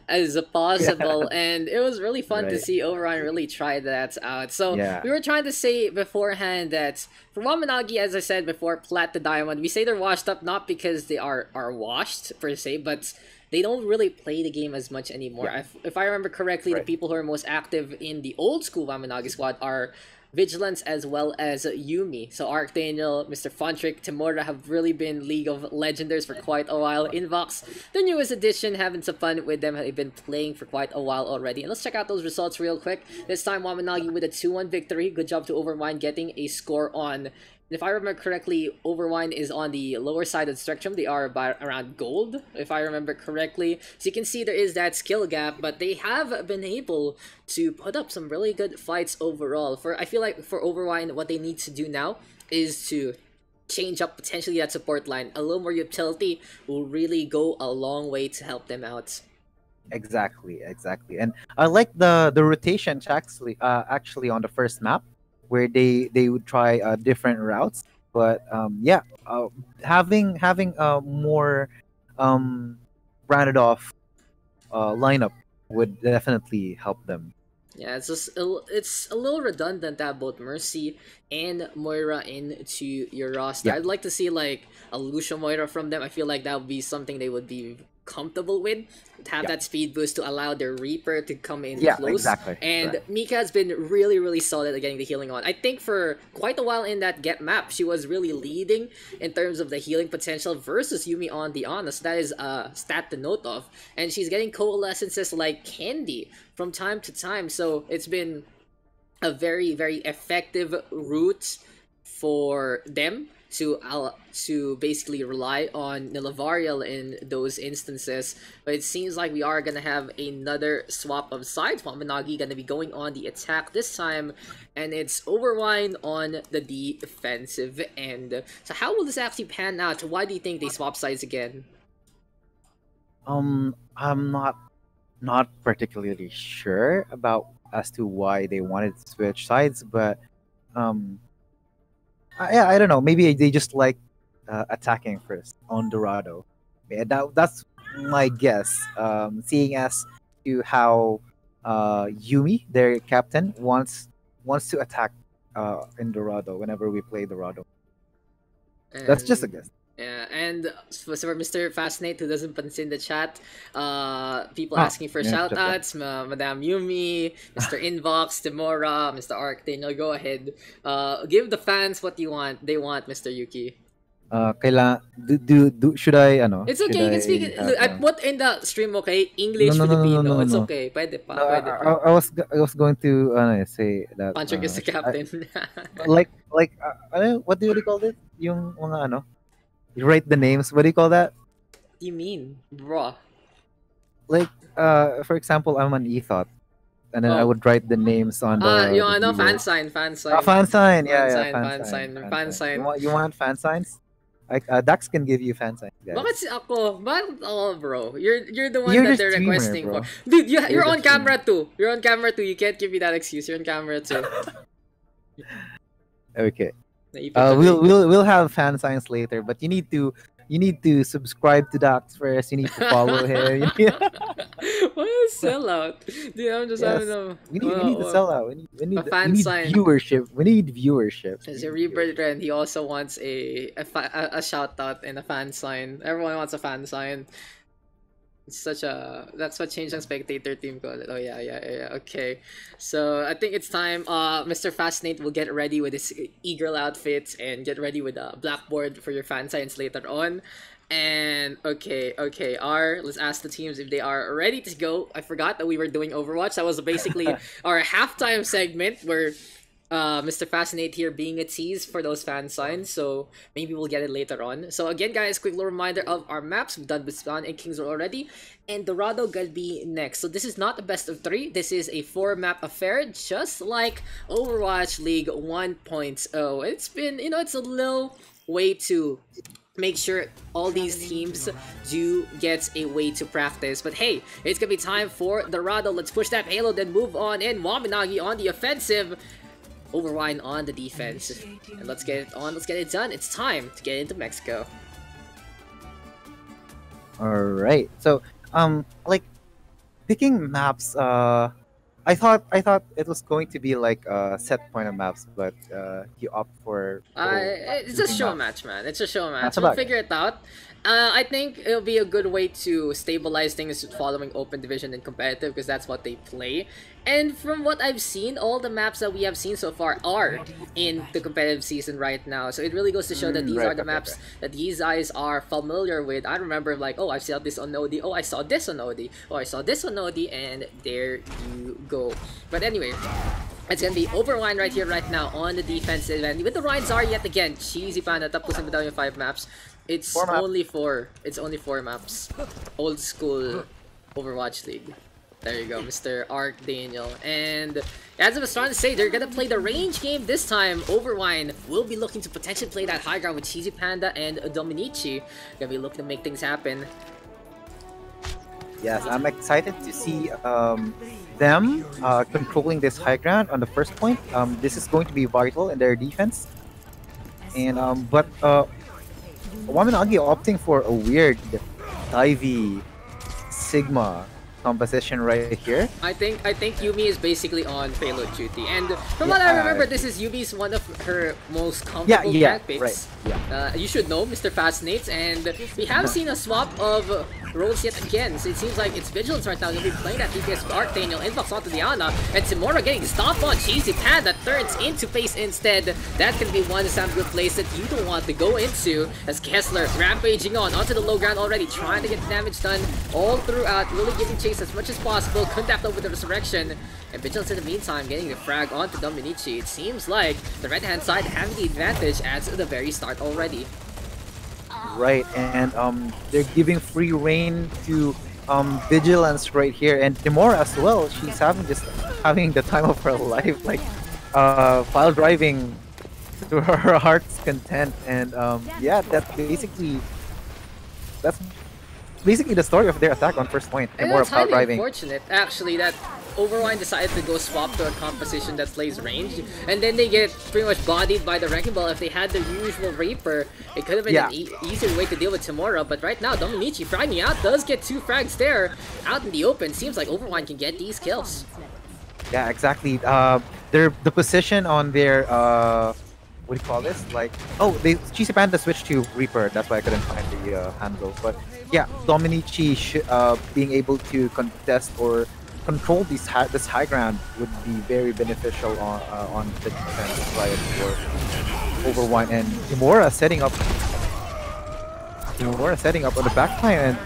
Speaker 1: as possible. And it was really fun to see Overwine really try that out. So we were trying to say beforehand that for Wamanagi, as I said before, plat to diamond, we say they're washed up not because they are washed per se, but they don't really play the game as much anymore. If I remember correctly, the people who are most active in the old school Wamanagi squad are Vigilance as well as Yumi. So Archdaniel, Mr. Fontrick, Timura have really been League of Legenders for quite a while. Invox, the newest addition, having some fun with them. They've been playing for quite a while already. And let's check out those results real quick. This time Wamanagi with a 2-1 victory. Good job to Overwine getting a score on. And if I remember correctly, Overwine is on the lower side of the spectrum. They are about around gold, if I remember correctly. So you can see there is that skill gap, but they have been able to put up some really good fights overall. I feel like for Overwine, what they need to do now is to change up potentially that support line. A little more utility will really go a long way to help them out.
Speaker 2: Exactly. And I like the rotation actually on the first map, where they would try different routes, but having more rounded off lineup would definitely help them.
Speaker 1: Yeah, it's a little redundant to have both Mercy and Moira into your roster. I'd like to see like a Lucia Moira from them. I feel like that would be something they would be comfortable with, have that speed boost to allow their Reaper to come in
Speaker 2: Yeah,
Speaker 1: close.
Speaker 2: exactly.
Speaker 1: And
Speaker 2: Correct.
Speaker 1: Mika has been really, really solid at getting the healing on. I think for quite a while in that Get map, she was really leading in terms of the healing potential versus Yumi on the Honest. That is a stat to note of. And she's getting coalescences like candy from time to time. So it's been a very, very effective route for them to basically rely on Nilavariel in those instances. But it seems like we are gonna have another swap of sides. Nagi gonna be going on the attack this time, and it's Overwine on the defensive end. So how will this actually pan out? Why do you think they swap sides again?
Speaker 2: I'm not particularly sure about as to why they wanted to switch sides, but um, yeah, I don't know. Maybe they just like attacking first on Dorado. Yeah, that's my guess. Seeing as to how Yumi, their captain, wants to attack in Dorado whenever we play Dorado. That's just a
Speaker 1: And
Speaker 2: guess.
Speaker 1: yeah, and for Mr. Fascinate who doesn't pansin the chat, people
Speaker 2: Ah,
Speaker 1: asking for
Speaker 2: yeah,
Speaker 1: shout
Speaker 2: just that.
Speaker 1: outs, Madame Yumi, Mr. Inbox, Timora, Mr. Arc, Daniel, go ahead. Give the fans what you want. They want Mr. Yuki.
Speaker 2: Should I
Speaker 1: It's
Speaker 2: should
Speaker 1: okay, you can speak
Speaker 2: I
Speaker 1: it.
Speaker 2: have
Speaker 1: Look, I put in the stream, okay?
Speaker 2: no
Speaker 1: English,
Speaker 2: no no no no no
Speaker 1: Filipino.
Speaker 2: no
Speaker 1: It's
Speaker 2: no.
Speaker 1: okay. Pwede
Speaker 2: No,
Speaker 1: pa, pwede pa.
Speaker 2: I was going to say that
Speaker 1: Patrick is the captain.
Speaker 2: what do you call it? Yung mga you write the names. What do you call that?
Speaker 1: You mean, bro?
Speaker 2: Like for example, I'm an ethot, and then I
Speaker 1: Oh,
Speaker 2: would write the names on
Speaker 1: yung
Speaker 2: the
Speaker 1: ano, fan
Speaker 2: viewers.
Speaker 1: sign, fan sign.
Speaker 2: Fan sign,
Speaker 1: Fan
Speaker 2: yeah,
Speaker 1: sign, fan sign,
Speaker 2: fan
Speaker 1: fan
Speaker 2: sign.
Speaker 1: sign.
Speaker 2: You want fan signs? Like Dax can give you fan signs,
Speaker 1: Bakit
Speaker 2: guys.
Speaker 1: si ako? Bakit ako, bro? You're the one
Speaker 2: You're
Speaker 1: that
Speaker 2: the
Speaker 1: they're
Speaker 2: streamer,
Speaker 1: requesting for.
Speaker 2: bro.
Speaker 1: Dude,
Speaker 2: You're
Speaker 1: you're
Speaker 2: the
Speaker 1: on camera
Speaker 2: streamer.
Speaker 1: too. You're on camera too. You can't give me that excuse. You're on camera too.
Speaker 2: Okay.
Speaker 1: Naipit tuloy.
Speaker 2: We'll have fan signs later, but you need to subscribe to Dax first. You need to follow him.
Speaker 1: What a sellout. Dude, I'm just having
Speaker 2: Yes,
Speaker 1: a,
Speaker 2: we need to sell out.
Speaker 1: a
Speaker 2: We
Speaker 1: fan
Speaker 2: need
Speaker 1: sign.
Speaker 2: viewership. We need viewership.
Speaker 1: As a Rebirth Trend, he also wants a shout out and a fan sign. Everyone wants a fan sign. It's such a that's what changed on spectator team call it. Oh yeah. Okay, so I think it's time. Mr. Fascinate will get ready with his e-girl outfits and get ready with a blackboard for your fan signs later on. And okay, let's ask the teams if they are ready to go. I forgot that we were doing Overwatch. That was basically our halftime segment where Mr. Fascinate here being a tease for those fan signs, so maybe we'll get it later on. So again, guys, quick little reminder of our maps. We've done Busan and Kings already, and Dorado gonna be next. So this is not a best of 3. This is a 4-map affair, just like Overwatch League 1.0. It's been, it's a little way to make sure all these teams do get a way to practice. But hey, it's gonna be time for Dorado. Let's push that payload and move on in. Nagi on the offensive. Overwine on the defense. And let's get it on, let's get it done. It's time to get into Mexico.
Speaker 2: All right. So like picking maps. I thought it was going to be like a set point of maps, but you opt for
Speaker 1: It's a
Speaker 2: choosing
Speaker 1: show
Speaker 2: maps.
Speaker 1: match, man. It's a show match.
Speaker 2: That's
Speaker 1: We'll
Speaker 2: about it.
Speaker 1: figure it out. I think it'll be a good way to stabilize things following open division and competitive because that's what they play. And from what I've seen, all the maps that we have seen so far are in the competitive season right now. So it really goes to show that these are the maps that these guys are familiar with. I remember like, oh, I saw this on OD. Oh, I saw this on OD. Oh, I saw this on OD. And there you go. But anyway, it's gonna be Overwine right here, right now on the defensive end. With the Rhinezar yet again, cheesy panda tapusin mo daw yung 5 maps. It's
Speaker 2: 4 maps.
Speaker 1: only 4. It's only 4 maps. Old school Overwatch League. There you go, Mr. Arc Daniel. And as I was trying to say, they're gonna play the range game this time. Overwine will be looking to potentially play that high ground with Cheesy Panda and Dominici. Gonna be looking to make things happen.
Speaker 2: Yes, I'm excited to see them controlling this high ground on the first point. This is going to be vital in their defense. And but Wamen opting for a weird divey Sigma composition right here.
Speaker 1: I think Yumi is basically on payload duty, and from what I remember, this is Yumi's one of her most comfortable tank picks.
Speaker 2: Right. Yeah.
Speaker 1: You should know Mr. Fascinate, and we have seen a swap of roles yet again. So it seems like it's Vigilance right now. Gonna be playing that DPS with Arc Daniel, inbox onto Diana, and Timora getting stomped on. Cheesy Panda turns into face instead. That can be one good place that you don't want to go into, as Kessler rampaging on onto the low ground already, trying to get damage done all throughout, really giving chase as much as possible. Contact over the resurrection, and Vigilance in the meantime getting the frag onto Dominici. It seems like the right hand side having the advantage at the very start already.
Speaker 2: Right, and they're giving free reign to Vigilance right here, and Timora as well. She's having the time of her life, like file driving to her heart's content, and yeah, that's basically the story of their attack on first point. Timora file driving.
Speaker 1: Unfortunate, actually, that Overwine decided to go swap to a composition that plays range, and then they get pretty much bodied by the Wrecking Ball. If they had the usual Reaper, it could have been an easier way to deal with Timora, but right now, Dominici fragging out, does get 2 frags there, out in the open. Seems like Overwine can get these kills.
Speaker 2: Yeah, exactly. The position on their, what do you call this? Like, oh, Cheesy Panda switched to Reaper, that's why I couldn't find the handle. But yeah, Dominici being able to contest or control this high ground would be very beneficial on the defensive side for Overwine, and Timora setting up on the back line, and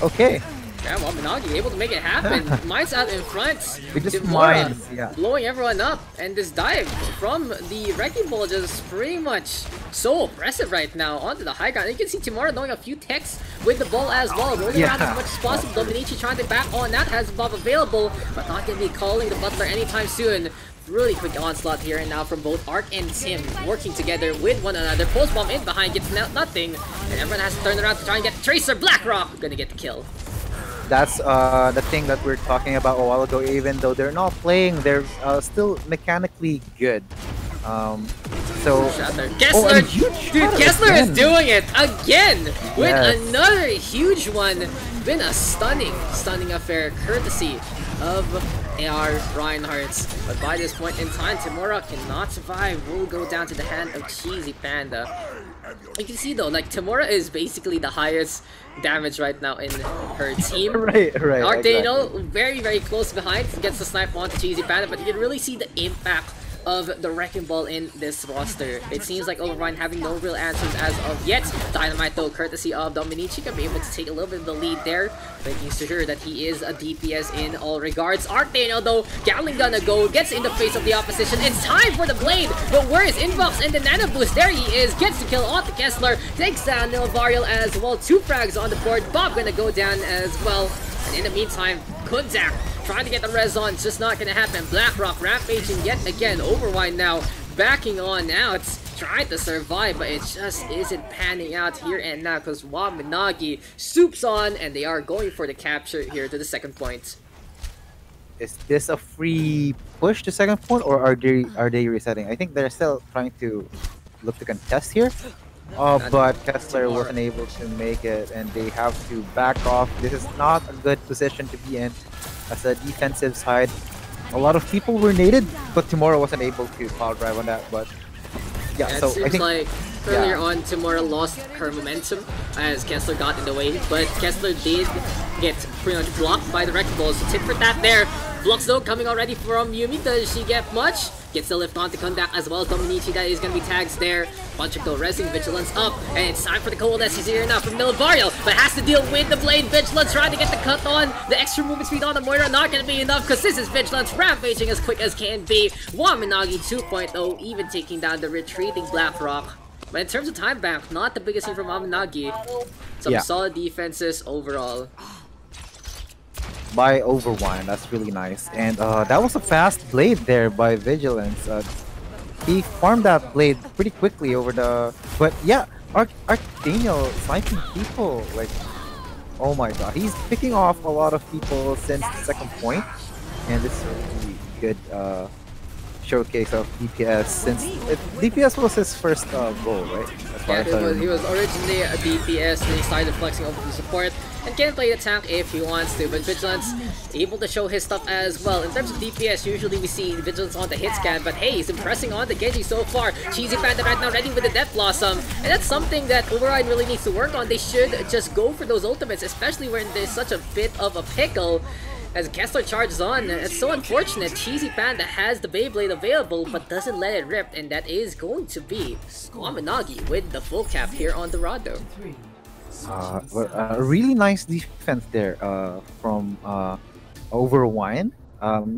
Speaker 2: okay.
Speaker 1: Yeah, well, Nagi able to make it happen. Mine's out in front.
Speaker 2: Timora
Speaker 1: blowing everyone up, and this dive from the Wrecking Ball just pretty much so oppressive right now onto the high ground. You can see Timora doing a few techs with the ball as well, rolling around as much as possible. Dominici trying to back on that, has Bob available, but not gonna be calling the Butler anytime soon. Really quick onslaught here and now from both Arc and Tim, working together with one another. Post bomb in behind, gets nothing, and everyone has to turn around to try and get Tracer. Blackrock gonna get the kill.
Speaker 2: That's the thing that we're talking about a while ago. Even though they're not playing, they're still mechanically good. So
Speaker 1: Kessler, Kessler is doing it again with another huge one. Been a stunning affair, courtesy of AR Reinhardt's. But by this point in time, Timora cannot survive. Will go down to the hand of Cheesy Panda. You can see though, like Timora is basically the highest damage right now in her team.
Speaker 2: right.
Speaker 1: Arc Daniel very close behind, gets the snipe onto Cheesy Panda, but you can really see the impact of the Wrecking Ball in this roster. It seems like Overwine having no real answers as of yet. Dynamite though, courtesy of Dominici, can be able to take a little bit of the lead there, making sure that he is a DPS in all regards. Arc Daniel though, Gatling gonna go, gets in the face of the opposition. It's time for the blade, but where is Inbox and the Nano Boost? There he is, gets the kill onto Kessler, takes down Nilvariel as well. 2 frags on the board, Bob gonna go down as well. And in the meantime, Kunzak trying to get the res on, just not gonna happen. Blackrock rampaging yet again. Overwine now backing on out, trying to survive, but it just isn't panning out here and now because Wamen Nagi swoops on, and they are going for the capture here to the second point.
Speaker 2: Is this a free push to second point, or are they resetting? I think they're still trying to look to contest here. But Kessler wasn't able to make it, and they have to back off. This is not a good position to be in as a defensive side. A lot of people were naded, but Timora wasn't able to power drive on that. But yeah, so
Speaker 1: it seems like earlier on Timora lost her momentum as Kessler got in the way, but Kessler did get pretty much blocked by the Wrecking Ball. So tit for tat there. Blocks though coming already from Yumi. Does she get much? Gets the lift onto Kundak as well as Dominici. That is going to be tags there. Bunch of resing Vigilance up. And it's time for the coalesce. He's here now from Nilvariel, but has to deal with the blade. Vigilance trying to get the cut on. The extra movement speed on the Moira not going to be enough because this is Vigilance rampaging as quick as can be. Wamen Nagi 2.0 even taking down the retreating Blackrock. But in terms of time bank, not the biggest thing from Wamen Nagi. Some solid defenses overall.
Speaker 2: By Overwine, that's really nice. And that was a fast blade there by Vigilance. He farmed that blade pretty quickly over the... But yeah, Arc Daniel sniping people. Like, oh my god. He's picking off a lot of people since the second point. And this is really good showcase of DPS since DPS was his first goal, right? As far
Speaker 1: Yeah,
Speaker 2: as I
Speaker 1: he
Speaker 2: remember.
Speaker 1: was originally a DPS, then he started flexing over to support, and can play the tank if he wants to, but Vigilance able to show his stuff as well. In terms of DPS, usually we see Vigilance on the hit scan, but hey, he's impressing on the Genji so far. Cheesy Panda right now ready with the Death Blossom, and that's something that Override really needs to work on. They should just go for those ultimates, especially when there's such a bit of a pickle. As Kessler charges on, it's so unfortunate. Cheesy Panda has the Beyblade available, but doesn't let it rip, and that is going to be Nagi with the full cap here on Dorado.
Speaker 2: A really nice defense there from Overwine.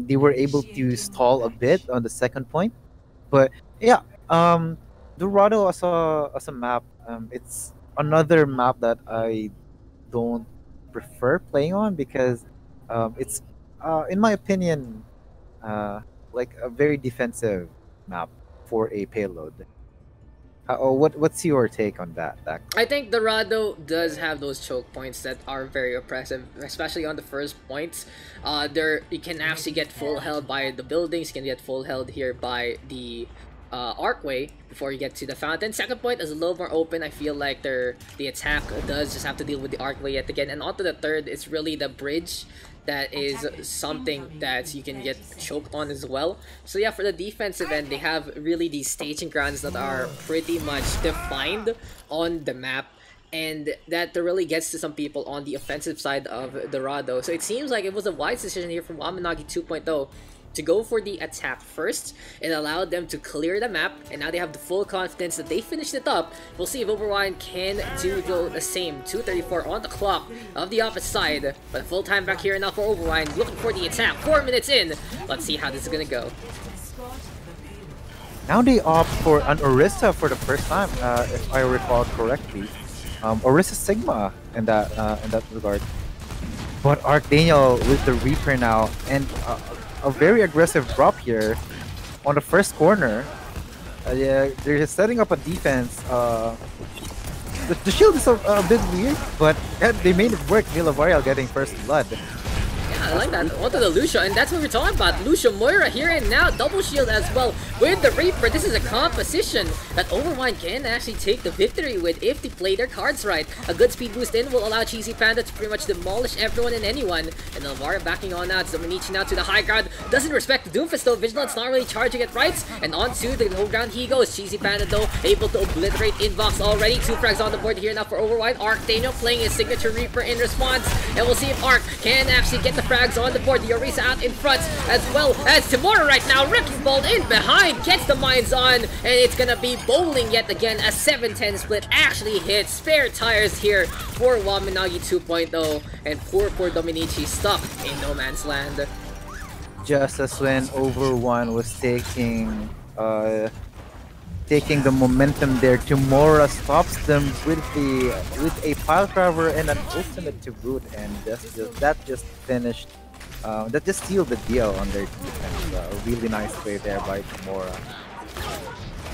Speaker 2: They were able to stall a bit on the second point, but yeah, Dorado as a map, it's another map that I don't prefer playing on because it's in my opinion like a very defensive map for a payload. What's your take on that, Dak?
Speaker 1: I think Dorado does have those choke points that are very oppressive, especially on the first points. There you can actually get full held by the buildings, you can get full held here by the archway before you get to the fountain. Second point is a little more open. I feel like the attack does just have to deal with the archway yet again. And onto the third, it's really the bridge that is something that you can get choked on as well. So yeah, for the defensive end, they have really these staging grounds that are pretty much defined on the map, and that really gets to some people on the offensive side of Dorado. So it seems like it was a wise decision here from Wamen 2.0 to go for the attack first. It allowed them to clear the map, and now they have the full confidence that they finished it up. We'll see if Overwine can do the same. 2:34 on the clock of the opposite side, but full time back here now for Overwine, looking for the attack. 4 minutes in. Let's see how this is gonna go.
Speaker 2: Now they opt for an Orisa for the first time, if I recall correctly. Orisa Sigma in that regard. But Archdaniel with the Reaper now, and a very aggressive drop here on the first corner. Yeah, they're setting up a defense. The shield is a bit weird, but they made it work. Villavarial getting first blood.
Speaker 1: Yeah, I like that. Onto the Lucio, and that's what we're talking about. Lucio Moira here and now, double shield as well with the Reaper. This is a composition that Overwine can actually take the victory with if they play their cards right. A good speed boost in will allow Cheesy Panda to pretty much demolish everyone and anyone. And Elvira backing on out. Dominici now to the high ground. Doesn't respect the Doomfist though. Vigilance not really charging it right. And onto the low ground he goes. Cheesy Panda though able to obliterate Inbox already. 2 frags on the board here now for Overwine. Archdaniel playing his signature Reaper in response. And we'll see if Arc can actually get the frags on the board. The Orisa out in front, as well as Timura right now. Wrecking Ball in behind, gets the mines on, and it's gonna be bowling yet again. A 7-10 split actually hits. Spare tires here for Wamanagi 2.0, and poor Dominici stuck in no man's land.
Speaker 2: Just as when Overone was taking the momentum there, Timura stops them with a pile driver and an ultimate to boot, and that just finished. That just sealed the deal on their defense. A really nice play there by Timura.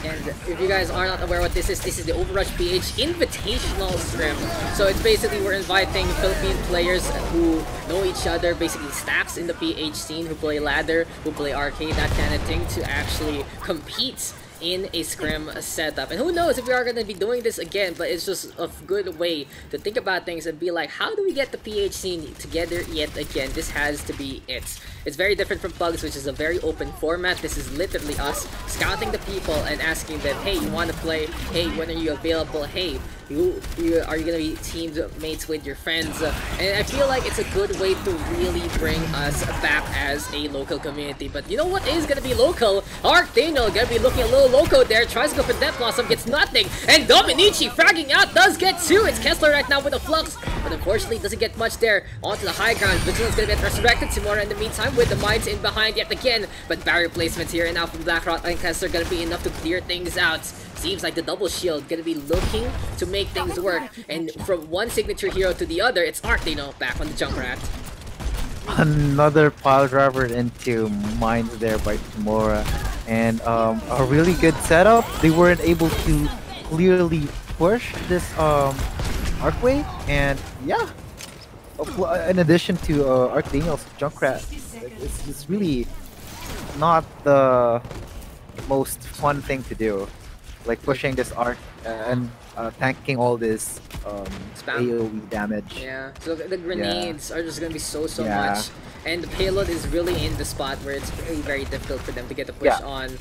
Speaker 1: And if you guys are not aware what this is the OverRush PH Invitational Scrim. So it's basically we're inviting Philippine players who know each other, basically stacks in the PH scene, who play ladder, who play arcade, that kind of thing, to actually compete in a Scrim setup. And who knows if we are going to be doing this again, but it's just a good way to think about things and be like, how do we get the PH scene together yet again? This has to be it. It's very different from Pugs, which is a very open format. This is literally us scouting the people and asking them, hey, you want to play? Hey, when are you available? Hey, are you gonna be teams mates with your friends? And I feel like it's a good way to really bring us back as a local community. But you know what is gonna be local? Archdaniel gonna be looking a little loco there, tries to go for Death Blossom, gets nothing, and Dominici fragging out does get 2. It's Kessler right now with a flux, but unfortunately doesn't get much there. Onto the high ground, Vigilance gonna get resurrected. Timura in the meantime with the mines in behind yet again, but barrier placements here and now from Blackrock and Kessler gonna be enough to clear things out. Seems like the double shield gonna be looking to make things work, and from one signature hero to the other, it's Archdaniel back on the Junkrat.
Speaker 2: Another pile driver into mines there by Timura, and a really good setup. They weren't able to clearly push this archway, and yeah, in addition to Archdaniel's Junkrat, it's really not the most fun thing to do. Like pushing this arc and tanking all this
Speaker 1: Spam.
Speaker 2: AoE damage.
Speaker 1: Yeah, so the
Speaker 2: Yeah.
Speaker 1: grenades are just gonna be so
Speaker 2: Yeah.
Speaker 1: much, and the payload is really in the spot where it's very difficult for them to get the push
Speaker 2: Yeah.
Speaker 1: on.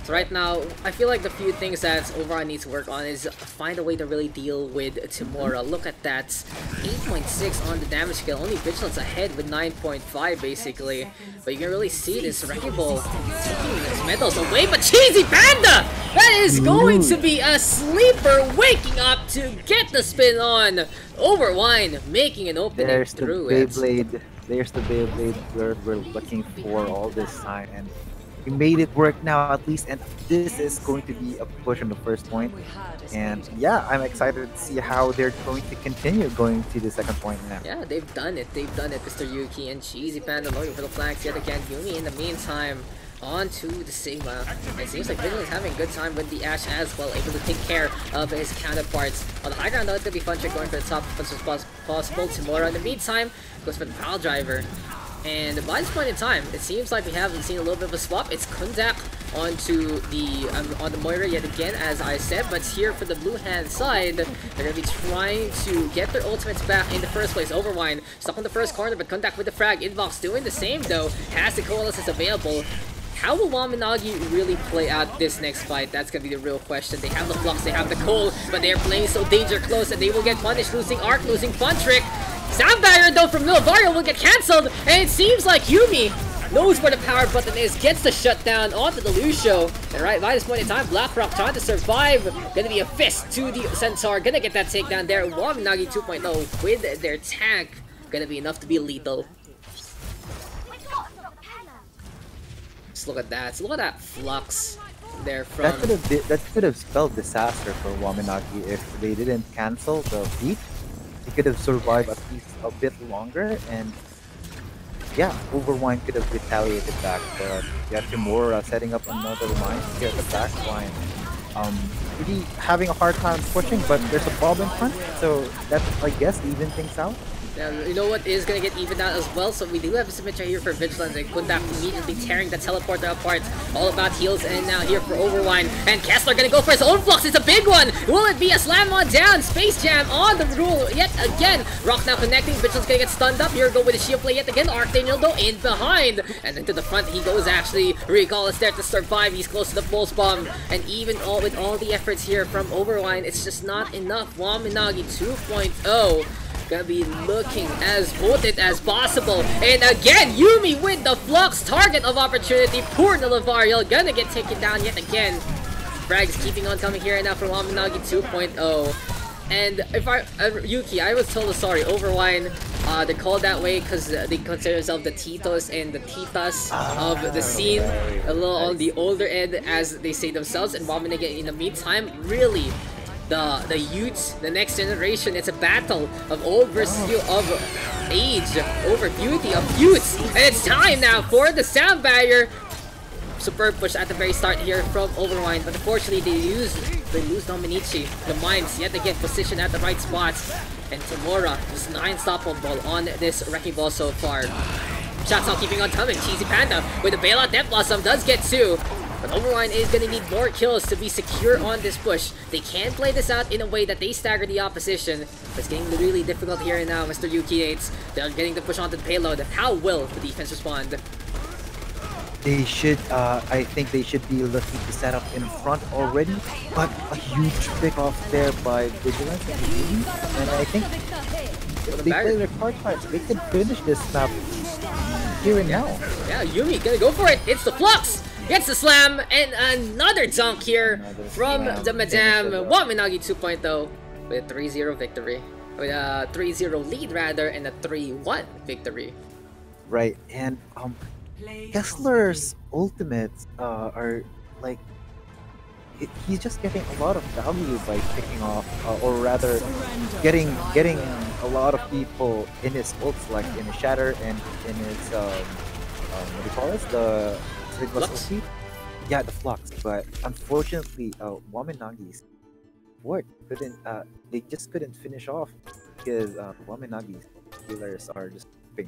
Speaker 1: So right now, I feel like the few things that Overwine needs to work on is find a way to really deal with Timora. Look at that, 8.6 on the damage scale, only Vigilance ahead with 9.5 basically. But you can really see this Wrecking Ball taking his medals away, but Cheesy Panda! That is going to be a sleeper waking up to get the spin on. Overwine making an opening
Speaker 2: There's the
Speaker 1: through it.
Speaker 2: Beyblade. There's the Beyblade we're looking for all this time, and we made it work now at least. And this is going to be a push on the first point. And yeah, I'm excited to see how they're going to continue going to the second point now.
Speaker 1: Yeah, they've done it. They've done it, Mr. Yuki and Cheesy Panda looking for the flanks yet again. Yumi in the meantime on to the Sigma. It seems like Vigil is having a good time with the Ash as well, able to take care of his counterparts. On the high ground though, it's gonna be Fun Trick going for the top as much as possible. Tomorrow in the meantime goes for the Pile Driver. And by this point in time, it seems like we haven't seen a little bit of a swap. It's Kundak onto the on the Moira yet again, as I said. But here for the blue hand side, they're gonna be trying to get their ultimates back in the first place. Overwine stuck on the first corner, but Kundak with the frag. Inbox doing the same though. Has the coalescence available. How will Wamen Nagi really play out this next fight? That's gonna be the real question. They have the flux, they have the coal, but they are playing so danger close and they will get punished, losing Arc, losing Fun Trick. Sound barrier though from Novario will get cancelled, and it seems like Yumi knows where the power button is, gets the shutdown onto the Lucio. And right by this point in time, Blackrock trying to survive. Gonna be a fist to the Centaur, gonna get that takedown there. Wamen Nagi 2.0 with their tank, gonna be enough to be lethal. Just look at that. So look at that flux there from...
Speaker 2: That could have spelled disaster for Wamen Nagi if they didn't cancel the beat. He could have survived at least a bit longer, and yeah, Overwine could have retaliated back. But yeah, Timura setting up another line here at the back line. Really having a hard time pushing, but there's a bomb in front, so that, I guess, even things out.
Speaker 1: Now, you know what is going to get evened out as well? So we do have a submit right here for Vigilance, and Kundak immediately tearing the teleporter apart. All about heals, and now here for Overwine. And Kessler going to go for his own flux. It's a big one! Will it be a slam on down? Space Jam on the rule yet again. Rock now connecting. Vigilance going to get stunned up. Here go with the shield play yet again. Archdaniel though in behind. And then to the front he goes actually. Recall is there to survive. He's close to the pulse bomb. And even with all the efforts here from Overwine, it's just not enough. Wamen Nagi 2.0. Gonna be looking as potent as possible. And again, Yumi with the flux, target of opportunity. Poor Nilavario gonna get taken down yet again. Frags keeping on coming here now from Wamen Nagi 2.0. And if Yuki, I was told, sorry, Overwine, they call that way because they consider themselves the Titos and the Titas of the scene. A little on the older end, as they say themselves. And Wamen Nagi in the meantime, really, the youths, the next generation, it's a battle of old versus new, of age over beauty, of youths. And it's time now for the sound barrier. Superb push at the very start here from Overwine, but unfortunately they lose Dominici. The mines yet again positioned at the right spots. And Timura is not unstoppable on this Wrecking Ball so far. Shots all keeping on coming. Cheesy Panda with the bailout. Death Blossom does get two. But Overwine is going to need more kills to be secure on this push. They can play this out in a way that they stagger the opposition. But it's getting really difficult here and now, Mr. Yuki Yates. They're getting the push onto the payload. How will the defense respond?
Speaker 2: They should, I think they should be looking to set up in front already, but a huge pick off there by Vigilance and Yumi. And I think if they play their cards right, they could finish this map here and now.
Speaker 1: Yeah, Yumi gonna go for it. It's the flux. Gets the slam, and another dunk here from the Madame. Wamen Nagi 2.0 with a 3-0 victory. With a 3-0 lead rather, and a 3-1 victory.
Speaker 2: Right, and Kessler's ultimates are like, he's just getting a lot of value by picking off, or rather getting a lot of people in his ults, like in his Shatter and in his what do you call it, the
Speaker 1: Flux?
Speaker 2: Yeah, the flux. But unfortunately, Wamen Nagi's board couldn't, they just couldn't finish off because Wamen Nagi's healers are just
Speaker 1: Yeah,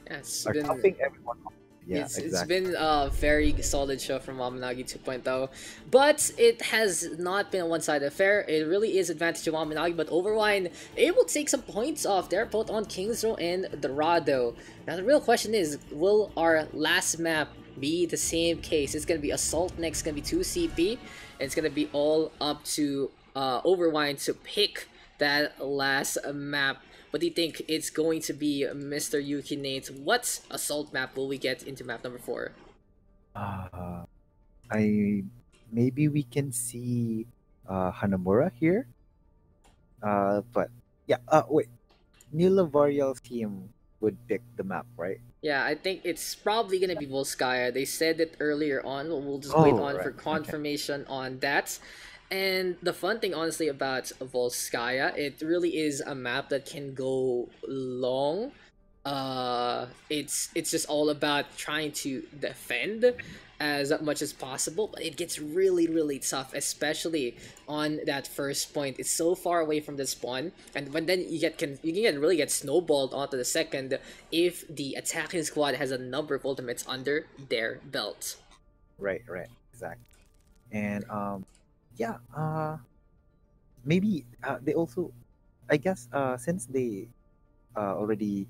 Speaker 1: it's
Speaker 2: are
Speaker 1: been...
Speaker 2: topping everyone off. Yeah,
Speaker 1: It's
Speaker 2: exactly.
Speaker 1: been a very solid show from Wamanagi 2.0, but it has not been a one-sided affair. It really is advantage to Wamanagi, but Overwine able to take some points off there, both on Kings Row and Dorado. Now the real question is, will our last map be the same case? It's gonna be Assault next, gonna be 2 CP, and it's gonna be all up to Overwine to pick that last map. What do you think it's going to be, Mr. Yuki Nate? What assault map will we get into map number 4?
Speaker 2: Uh, I maybe we can see Hanamura here. But yeah. Wait. Nila Varial's team would pick the map, right?
Speaker 1: Yeah, I think it's probably gonna be Volskaya. They said it earlier on. We'll just wait
Speaker 2: Oh,
Speaker 1: on for
Speaker 2: right. Okay.
Speaker 1: confirmation on that. And the fun thing, honestly, about Volskaya, it really is a map that can go long. It's just all about trying to defend as much as possible, but it gets really tough, especially on that first point. It's so far away from the spawn, and when then you can really get snowballed onto the second if the attacking squad has a number of ultimates under their belt.
Speaker 2: Right. Right. Exactly. And yeah. Maybe they also, I guess, since they already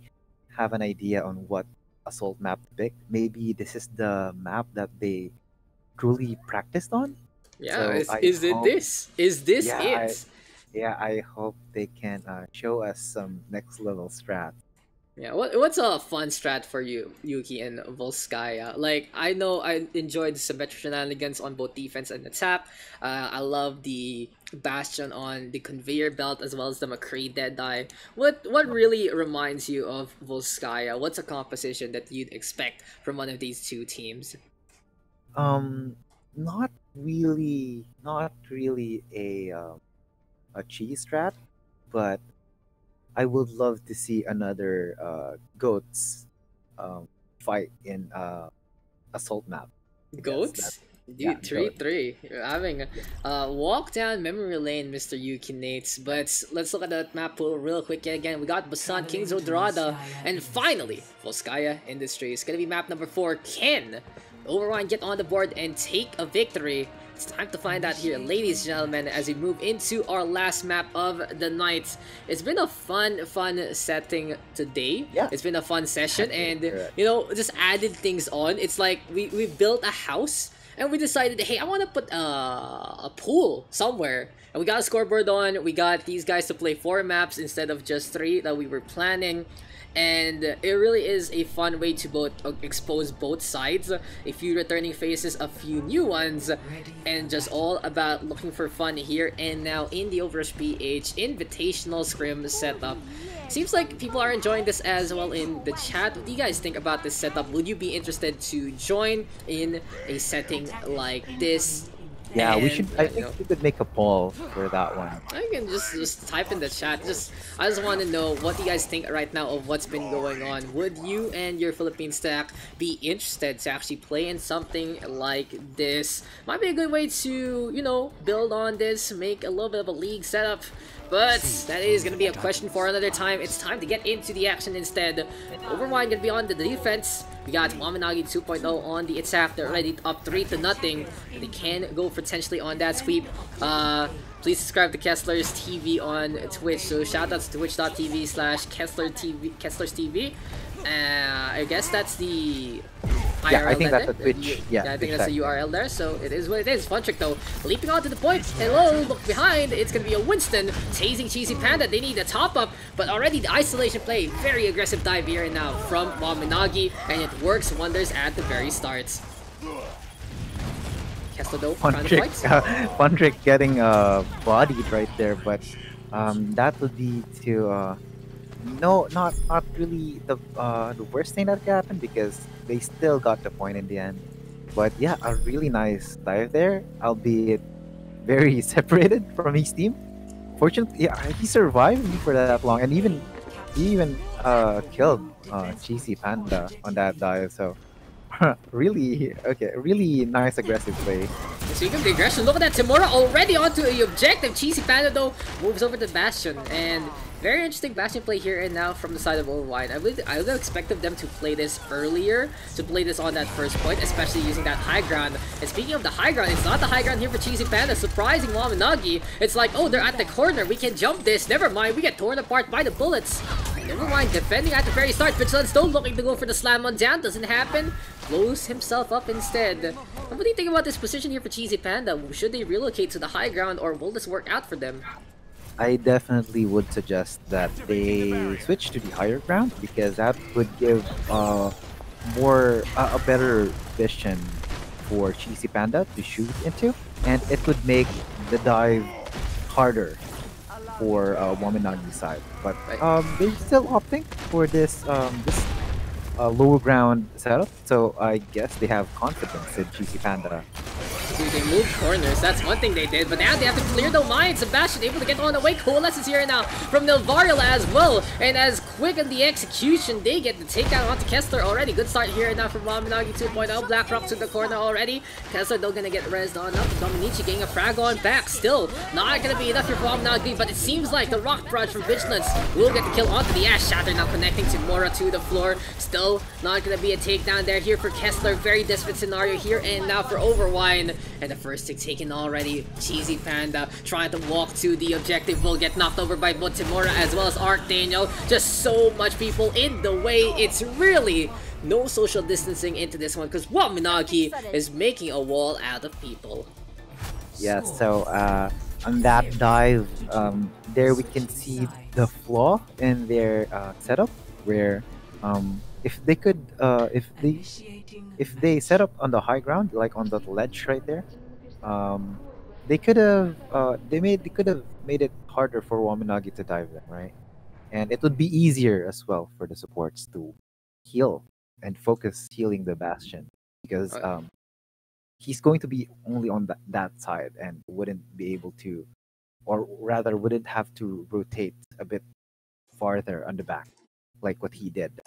Speaker 2: have an idea on what assault map to pick, maybe this is the map that they truly practiced on.
Speaker 1: Yeah,
Speaker 2: So I
Speaker 1: is it
Speaker 2: hope,
Speaker 1: this? Is this
Speaker 2: yeah,
Speaker 1: it?
Speaker 2: I hope they can show us some next level strat.
Speaker 1: Yeah, what's a fun strat for you, Yuki and Volskaya? Like, I know I enjoyed the symmetric shenanigans on both defense and attack. I love the Bastion on the conveyor belt as well as the McCree Deadeye. What really reminds you of Volskaya? What's a composition that you'd expect from one of these two teams?
Speaker 2: Um, not really a cheese strat, but I would love to see another goats um, fight in assault map. I guess that
Speaker 1: Goats?
Speaker 2: yeah,
Speaker 1: Dude,
Speaker 2: goat.
Speaker 1: 3-3. You're having a walk down memory lane, Mr. Yuki Nates. But let's look at that map pool real quick again. We got Busan, Kings of Dorado, and finally, Volskaya Industries. It's gonna be map number 4. Can Overwine get on the board and take a victory? It's time to find out here, ladies and gentlemen, as we move into our last map of the night. It's been a fun setting today.
Speaker 2: Yeah,
Speaker 1: It's been a fun session,
Speaker 2: accurate,
Speaker 1: and
Speaker 2: correct.
Speaker 1: you know, just added things on. It's like we built a house, and we decided, hey, I want to put a pool somewhere. And we got a scoreboard on. We got these guys to play 4 maps instead of just 3 that we were planning. And it really is a fun way to both expose both sides, a few returning faces, a few new ones, and just all about looking for fun here and now in the OverRush PH Invitational Scrim setup. Seems like people are enjoying this as well in the chat. What do you guys think about this setup? Would you be interested to join in a setting like this?
Speaker 2: Yeah, we
Speaker 1: And
Speaker 2: should. I
Speaker 1: you
Speaker 2: think
Speaker 1: know,
Speaker 2: we could make a poll for that one.
Speaker 1: I can just type in the chat. I just want to know what you guys think right now of what's been going on. Would you and your Philippine stack be interested to actually play in something like this? Might be a good way to, you know, build on this, make a little bit of a league setup. But that is going to be a question for another time. It's time to get into the action instead. Overwine going to be on the defense. We got Wamanagi 2.0 on the attack. They're already up 3-0. They can go potentially on that sweep. Please subscribe to Kessler's TV on Twitch. So shoutouts to twitch.tv/Kessler's TV. I guess that's the IRL
Speaker 2: Yeah, I think that's
Speaker 1: there.
Speaker 2: a Twitch. Yeah,
Speaker 1: I think
Speaker 2: Twitch
Speaker 1: that's the
Speaker 2: tag.
Speaker 1: URL there. So it is what it is. Fun trick though. Leaping onto the point. Hello, look behind. It's gonna be a Winston tasing Cheesy Panda. They need a top up, but already the isolation play. Very aggressive dive here and now from Wamanagi, and it works wonders at the very start. Kessler though,
Speaker 2: Fun
Speaker 1: trying to
Speaker 2: trick.
Speaker 1: fight.
Speaker 2: Fun trick getting bodied right there, but that would lead to no, not really the worst thing that could happen because they still got the point in the end. But yeah, a really nice dive there, albeit very separated from his team. Fortunately, yeah, he survived for that long, and he even killed Cheesy Panda on that dive. So really, okay, really nice aggressive play.
Speaker 1: Speaking of the aggression, look at that. Timura already onto the objective. Cheesy Panda though moves over to Bastion, and Very interesting Bastion play here and now from the side of Overwine. I would have expected them to play this earlier, to play this on that first point, especially using that high ground. And speaking of the high ground, it's not the high ground here for Cheesy Panda. Surprising Wamen Nagi. It's like, oh, they're at the corner. We can jump this. Never mind. We get torn apart by the bullets. Never mind. Defending at the very start. Vigilance still looking to go for the slam on down. Doesn't happen. Blows himself up instead. What do you think about this position here for Cheesy Panda? Should they relocate to the high ground or will this work out for them?
Speaker 2: I definitely would suggest that they switch to the higher ground because that would give a better vision for Cheesy Panda to shoot into, and it would make the dive harder for Waminagi's side. But they're still opting for this lower ground setup, so I guess they have confidence in Cheesy Panda.
Speaker 1: Dude, they moved corners, that's one thing they did, but now they have to clear the line. Sebastian able to get on the way. Coalesces here now from Nilvariola as well, and as quick on the execution, they get the takedown onto Kessler already. Good start here now from Waminagi 2.0. Blackrock to the corner already. Kessler though gonna get rezzed on up. Dominici getting a frag on back. Still not gonna be enough here for Waminagi, but it seems like the rock barrage from Vigilance will get the kill onto the Ash Shatter, now connecting Timura to the floor. Still not gonna be a takedown there here for Kessler. Very desperate scenario here, and now for Overwine. And the first stick taken already. Cheesy Panda trying to walk to the objective will get knocked over by Timura as well as Archdaniel. Just so much people in the way. It's really no social distancing into this one because Waminagi is making a wall out of people.
Speaker 2: Yeah, so on that dive, there we can see the flaw in their setup where if they could if they set up on the high ground, like on the ledge right there, they could have made it harder for Waminagi to dive them, right? And it would be easier as well for the supports to heal and focus healing the Bastion because he's going to be only on that side and wouldn't be able to, or rather wouldn't have to rotate a bit farther on the back like what he did.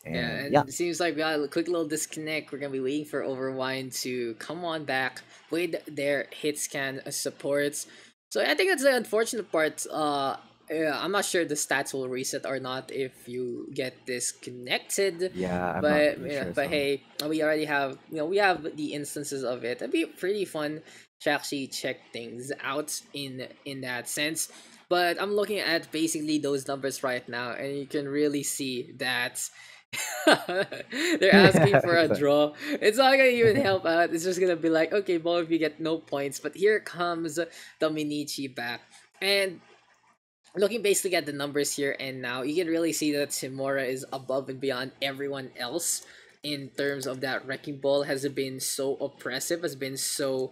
Speaker 1: And it seems like we got a quick little disconnect. We're gonna be waiting for Overwine to come on back with their hit scan supports. So I think that's the unfortunate part. I'm not sure the stats will reset or not if you get disconnected.
Speaker 2: Yeah, I'm
Speaker 1: but
Speaker 2: not really sure,
Speaker 1: but hey, we already have we have the instances of it. It'd be pretty fun to actually check things out in that sense. But I'm looking at basically those numbers right now, and you can really see that. They're asking for a draw. It's not gonna even help out. It's just gonna be like, okay, both of you get no points. But here comes Dominici back. And looking basically at the numbers here and now, you can really see that Timura is above and beyond everyone else in terms of that wrecking ball. Has been so oppressive, has been so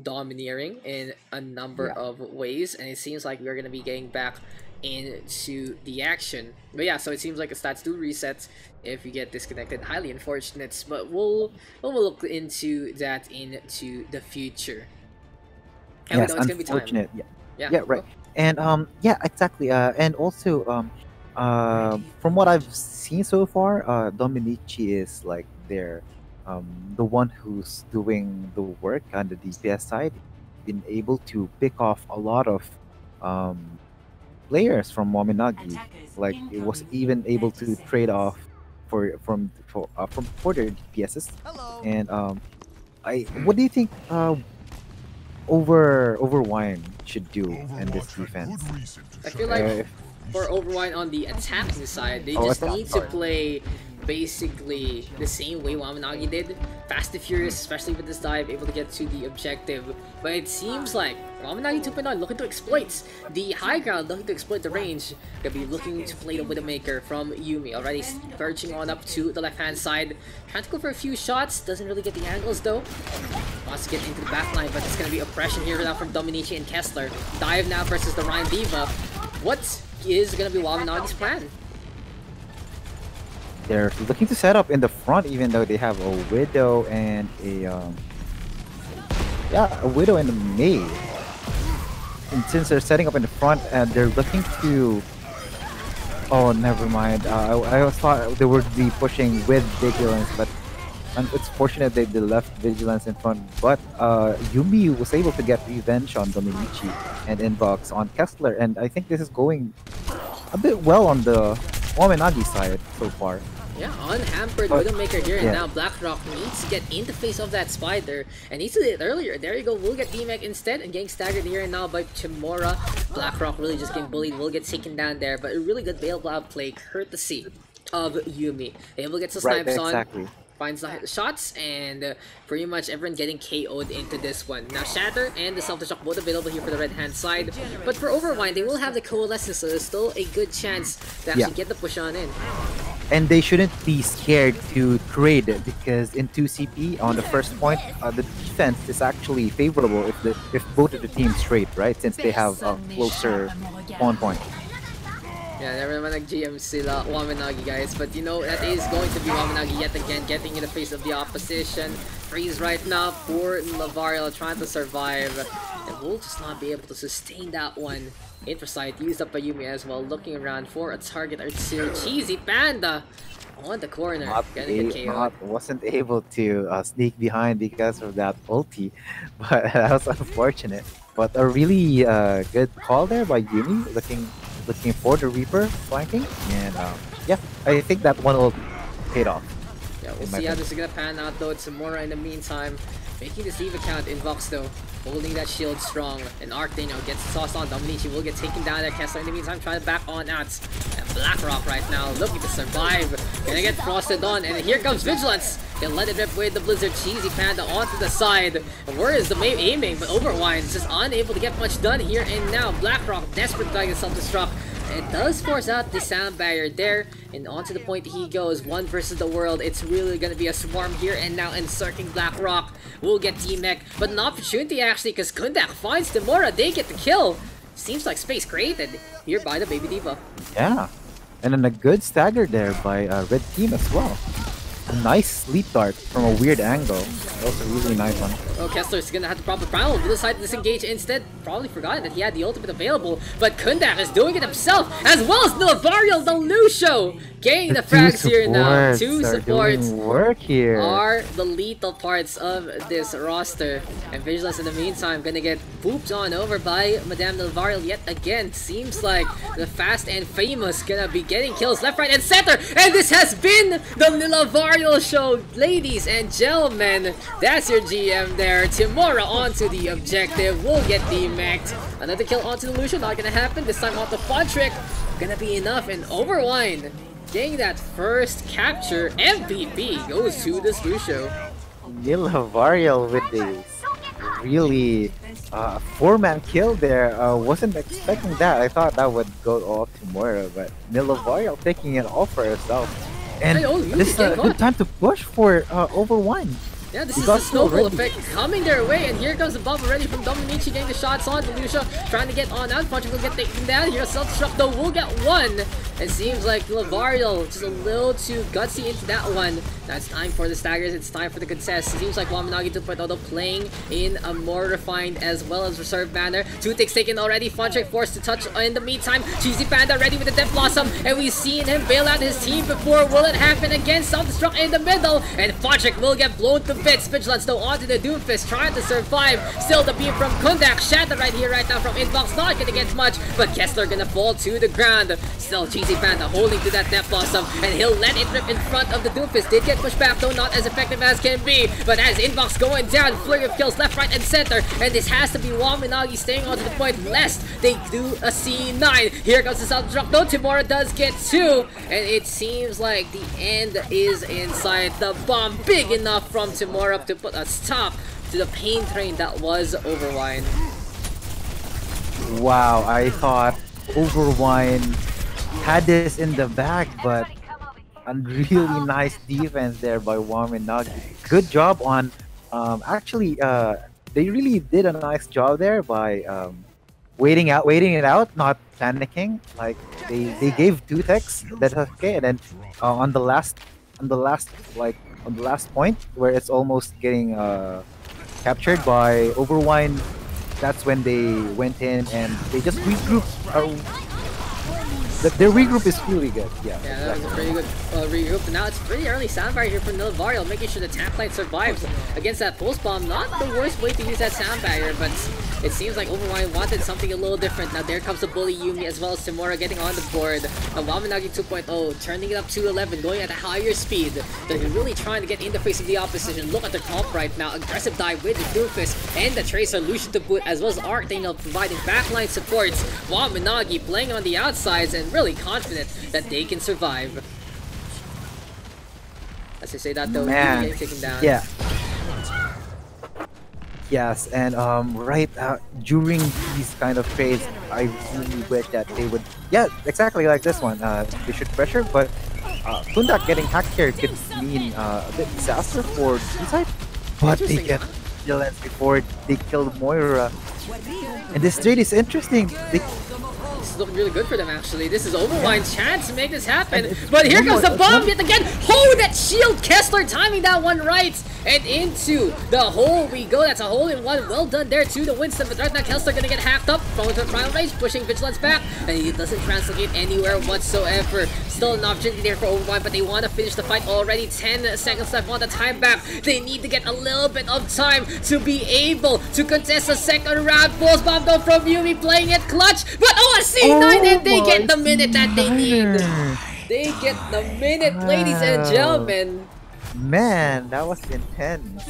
Speaker 1: domineering in a number of ways, and it seems like we're gonna be getting back into the action. But yeah, so it seems like the stats do reset if you get disconnected. Highly unfortunate, but we'll look into that into the future. And
Speaker 2: yes,
Speaker 1: we know it's gonna be
Speaker 2: unfortunate.
Speaker 1: time.
Speaker 2: Yeah, right. And yeah, exactly. And also from what I've seen so far, Dominici is like their the one who's doing the work on the DPS side. Been able to pick off a lot of players from Waminagi. Like it was even able to trade off for their DPSs. And what do you think Overwine should do in this defense?
Speaker 1: I feel like for Overwine on the attacking side, they just need to play basically the same way Waminagi did. Fast and furious, especially with this dive, able to get to the objective. But it seems like Waminagi 2.9 looking to exploit the high ground, looking to exploit the range. Gonna be looking to play the Widowmaker from Yumi, already verging on up to the left-hand side. Trying to go for a few shots, doesn't really get the angles though. Wants to get into the backline, but it's gonna be oppression here now from Dominici and Kessler. Dive now versus the Ryan Diva. What is gonna be Waminagi's plan?
Speaker 2: They're looking to set up in the front, even though they have a Widow and a Widow and a Maid. And since they're setting up in the front, and they're looking to, oh, never mind. I thought they would be pushing with Vigilance, but And it's fortunate they left Vigilance in front, but Yumi was able to get revenge on Dominici and Inbox on Kessler, and I think this is going a bit well on the Wamenagi side so far.
Speaker 1: Yeah, unhampered Widowmaker here, and now Blackrock needs to get in the face of that spider, and needs to do it earlier. There you go, we'll get DMEC instead, and getting staggered here and now by Chimura. Blackrock really just getting bullied, will get taken down there, but a really good bail out play, courtesy of Yumi. Able to get some snipes on. Finds the shots, and pretty much everyone getting KO'd into this one. Now Shatter and the Self-Destruct both available here for the red-hand side, but for Overwine, they will have the Coalescence, so there's still a good chance to actually get the push on in.
Speaker 2: And they shouldn't be scared to trade, because in 2CP, on the first point, the defense is actually favorable if both of the teams trade, right? Since they have a closer spawn point.
Speaker 1: Yeah, never naman nag-GM sila Wamenagi, guys, but you know, that is going to be Wamenagi yet again, getting in the face of the opposition. Freeze right now for Lavario, trying to survive, and will just not be able to sustain that one. Intrasight used up by Yumi as well, looking around for a target or two. Cheesy Panda on the corner, getting a KO.
Speaker 2: Wasn't able to sneak behind because of that ulti, but that was unfortunate. But a really good call there by Yumi, looking for the Reaper flanking, and yeah, I think that one will paid off.
Speaker 1: Yeah, we'll see how this is gonna pan out though. It's Samura in the meantime, making the Steve account in Vox though, holding that shield strong, and Arcdano gets tossed on. Dominici will get taken down there. Kessler in the meantime trying to back on out, and Blackrock right now looking to survive, gonna get frosted on, and here comes Vigilance. He'll let it rip with the Blizzard. Cheesy Panda onto the side. Where is the aiming? But Overwine is just unable to get much done here and now. Blackrock desperate trying to self-destruct. It does force out the sound barrier there, and onto the point he goes. One versus the world. It's really gonna be a swarm here and now, encircling Blackrock. Will get D-Mech, but an opportunity actually, because Kundak finds Demora. They get the kill. Seems like space created here by the Baby Diva.
Speaker 2: Yeah, and then a good stagger there by Red Team as well. A nice sleep dart from a weird angle. That was a really nice one.
Speaker 1: Oh, Kessler's gonna have to probably primal. Will decide to disengage instead. Probably forgotten that he had the ultimate available. But Kundak is doing it himself, as well as Nilvario the Lucio. Getting the frags here now. Two supports
Speaker 2: work here.
Speaker 1: Are the lethal parts of this roster. And Vigilance in the meantime gonna get pooped on over by Madame Nilvario yet again. Seems like the fast and famous gonna be getting kills left, right, and center. And this has been the Nilvario show, ladies and gentlemen. That's your GM there. Timura onto the objective. Will get D-Mech'd. Another kill onto the Lucio. Not gonna happen. This time onto Fun Trick. Gonna be enough. And Overwine getting that first capture. MVP goes to this Lucio.
Speaker 2: Nilvario with this really four-man kill there. Wasn't expecting that. I thought that would go off tomorrow, but Nilvario taking it all for herself. And this is a good time to push for Overwine.
Speaker 1: Yeah, this is the snowball effect coming their way, and here comes the bubble ready from Dominici getting the shots on. Lucia trying to get on out. Punch will get taken down. Here, self-destruct though will get one. It seems like Lavario just a little too gutsy into that one. That's time for the staggers. It's time for the contest. It seems like Wamanagi 2.0 playing in a more refined as well as reserved manner. Two ticks taken already. Funtrick forced to touch in the meantime. Cheesy Panda ready with the Death Blossom, and we've seen him bail out his team before. Will it happen again? Self-destruct in the middle, and Funtrick will get blown to bits. Vigilance though onto the Doomfist, trying to survive. Still the beam from Kundak. Shatter right here, right now from Inbox. Not gonna get much, but Kessler gonna fall to the ground. Still Cheesy Panda holding to that Death Blossom, and he'll let it rip in front of the Doomfist. Did get pushed back though, not as effective as can be. But as Inbox going down, flurry of kills left, right, and center. And this has to be Wamanagi staying onto the point lest they do a C9. Here comes the self-destruct though. Timura does get two, and it seems like the end is in sight. The bomb big enough from Timura to put a stop to the pain train that was Overwine.
Speaker 2: Wow, I thought Overwine had this in the bag, but a really nice defense there by Wamen. Good job on actually they really did a nice job there by waiting it out, not panicking. Like they gave two techs, that's okay, and then on the last point where it's almost getting captured by Overwine, that's when they went in and they just regrouped their regroup is really good. Yeah,
Speaker 1: Yeah, that was a pretty good regroup. Now it's pretty early soundbar here from Nilvario, making sure the tank line survives against that pulse bomb. Not the worst way to use that sound barrier, but it seems like Overwine wanted something a little different. Now there comes the bully Yumi as well as Timura getting on the board. Now Wamen 2.0 turning it up to 11, going at a higher speed. They're really trying to get in the face of the opposition. Look at the comp right now. Aggressive dive with the Doomfist and the Tracer Lucian to boot, as well as Archdaniel providing backline supports. Wamen playing on the outsides and really confident that they can survive. As I say that though,
Speaker 2: man,
Speaker 1: getting taken down.
Speaker 2: Yeah. Yes, and right during these kind of trades, I really wish that they would, yeah, exactly like this one. They should pressure, but Kundak getting hacked here could mean a bit disaster for T-side, but they get vigilance before they kill Moira. And this trade is interesting.
Speaker 1: This is looking really good for them, actually. This is Overwine's chance to make this happen. But here comes the bomb yet again. Oh, that shield! Kessler timing that one right. And into the hole we go. That's a hole in one. Well done there to the Winston. But right now, Kessler gonna get hacked up. Going to the primal range, pushing Vigilance back. And he doesn't translocate anywhere whatsoever. Still an opportunity there for Overwine, but they want to finish the fight already. 10 seconds left on the time back. They need to get a little bit of time to be able to contest a second round. Pulse bomb though from Yumi, playing it clutch. But oh, a C9, and they get the minute that they need. They get the minute, ladies and gentlemen.
Speaker 2: Man, that was intense.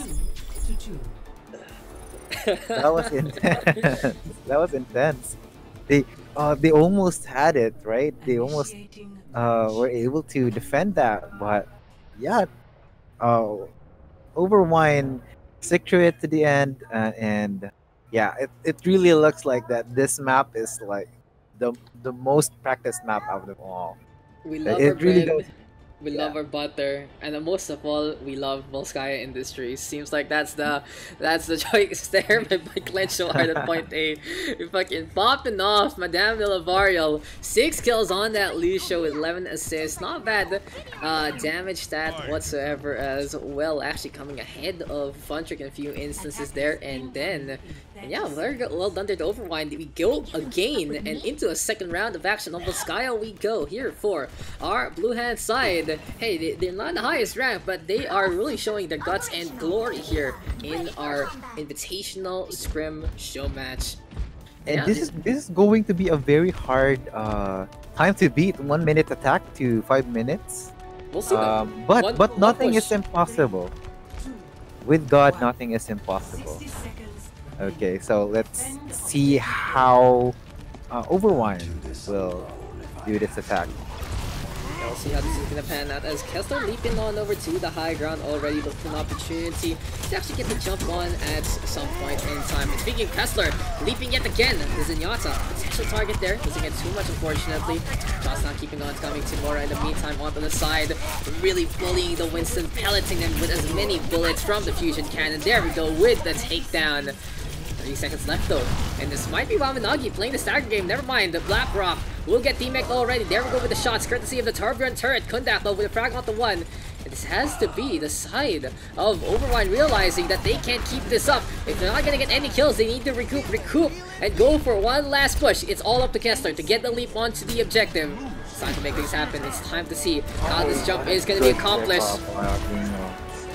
Speaker 2: That was intense. That was intense. They almost had it, right? They almost were able to defend that, but yeah, Overwine stick to it to the end, and yeah, it really looks like that this map is like the most practiced map out of them all.
Speaker 1: We love
Speaker 2: it
Speaker 1: our
Speaker 2: really
Speaker 1: bread,
Speaker 2: goes.
Speaker 1: we love our butter, and most of all, we love Volskaya Industries. Seems like that's the choice there by Clencho at point A. Fucking popping off, Madame Villavarial. 6 kills on that Lucio with 11 assists. Not bad damage stat whatsoever as well. Actually coming ahead of Funtrick in a few instances there, and then. And yeah, very good, well done there to Overwine. We go again and into a second round of action on Volskaya we go here for our blue hand side. Hey, they're not the highest rank, but they are really showing their guts and glory here in our Invitational Scrim show match.
Speaker 2: And yeah, this is going to be a very hard time to beat. 1 minute attack to 5 minutes.
Speaker 1: We'll see.
Speaker 2: But nothing is impossible. With God, nothing is impossible. Okay, so let's see how Overwine will do this attack.
Speaker 1: We'll see how this is gonna pan out as Kessler leaping on over to the high ground already, looking for an opportunity to actually get the jump on at some point in time. And speaking of Kessler, leaping yet again, the Zenyatta, potential target there, doesn't get too much unfortunately. Just not keeping on, coming to Mora in the meantime onto the side, really bullying the Winston, pelleting them with as many bullets from the fusion cannon. There we go with the takedown. 30 seconds left though, and this might be Wamen playing the stagger game. Never mind, the Blackrock will get D-Mech already. There we go with the shots, courtesy of the Turbulent Turret. Kundak though with a frag on the one. And this has to be the side of Overwine realizing that they can't keep this up. If they're not gonna get any kills, they need to recoup, and go for one last push. It's all up to Kessler to get the leap onto the objective. It's time to make things happen. It's time to see how this jump is gonna be accomplished.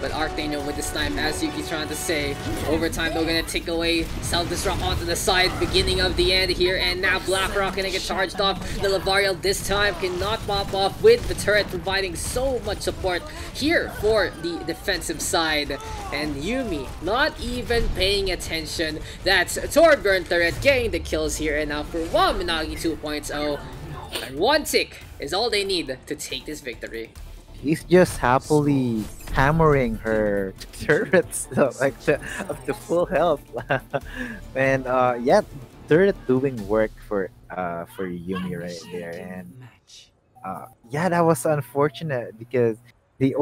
Speaker 1: But Archdaniel with the snipe, as Yuki's trying to say. Overtime, they're gonna take away self-destruct onto the side, beginning of the end here, and now Blackrock gonna get charged off. The Lavariel this time cannot pop off with the turret providing so much support here for the defensive side. And Yumi not even paying attention. That's Torbjorn turret getting the kills here, and now for Wamen 2.0. And one tick is all they need to take this victory.
Speaker 2: He's just happily hammering her turrets like up to full health. And yeah, turret doing work for Yumi right there. And yeah, that was unfortunate because they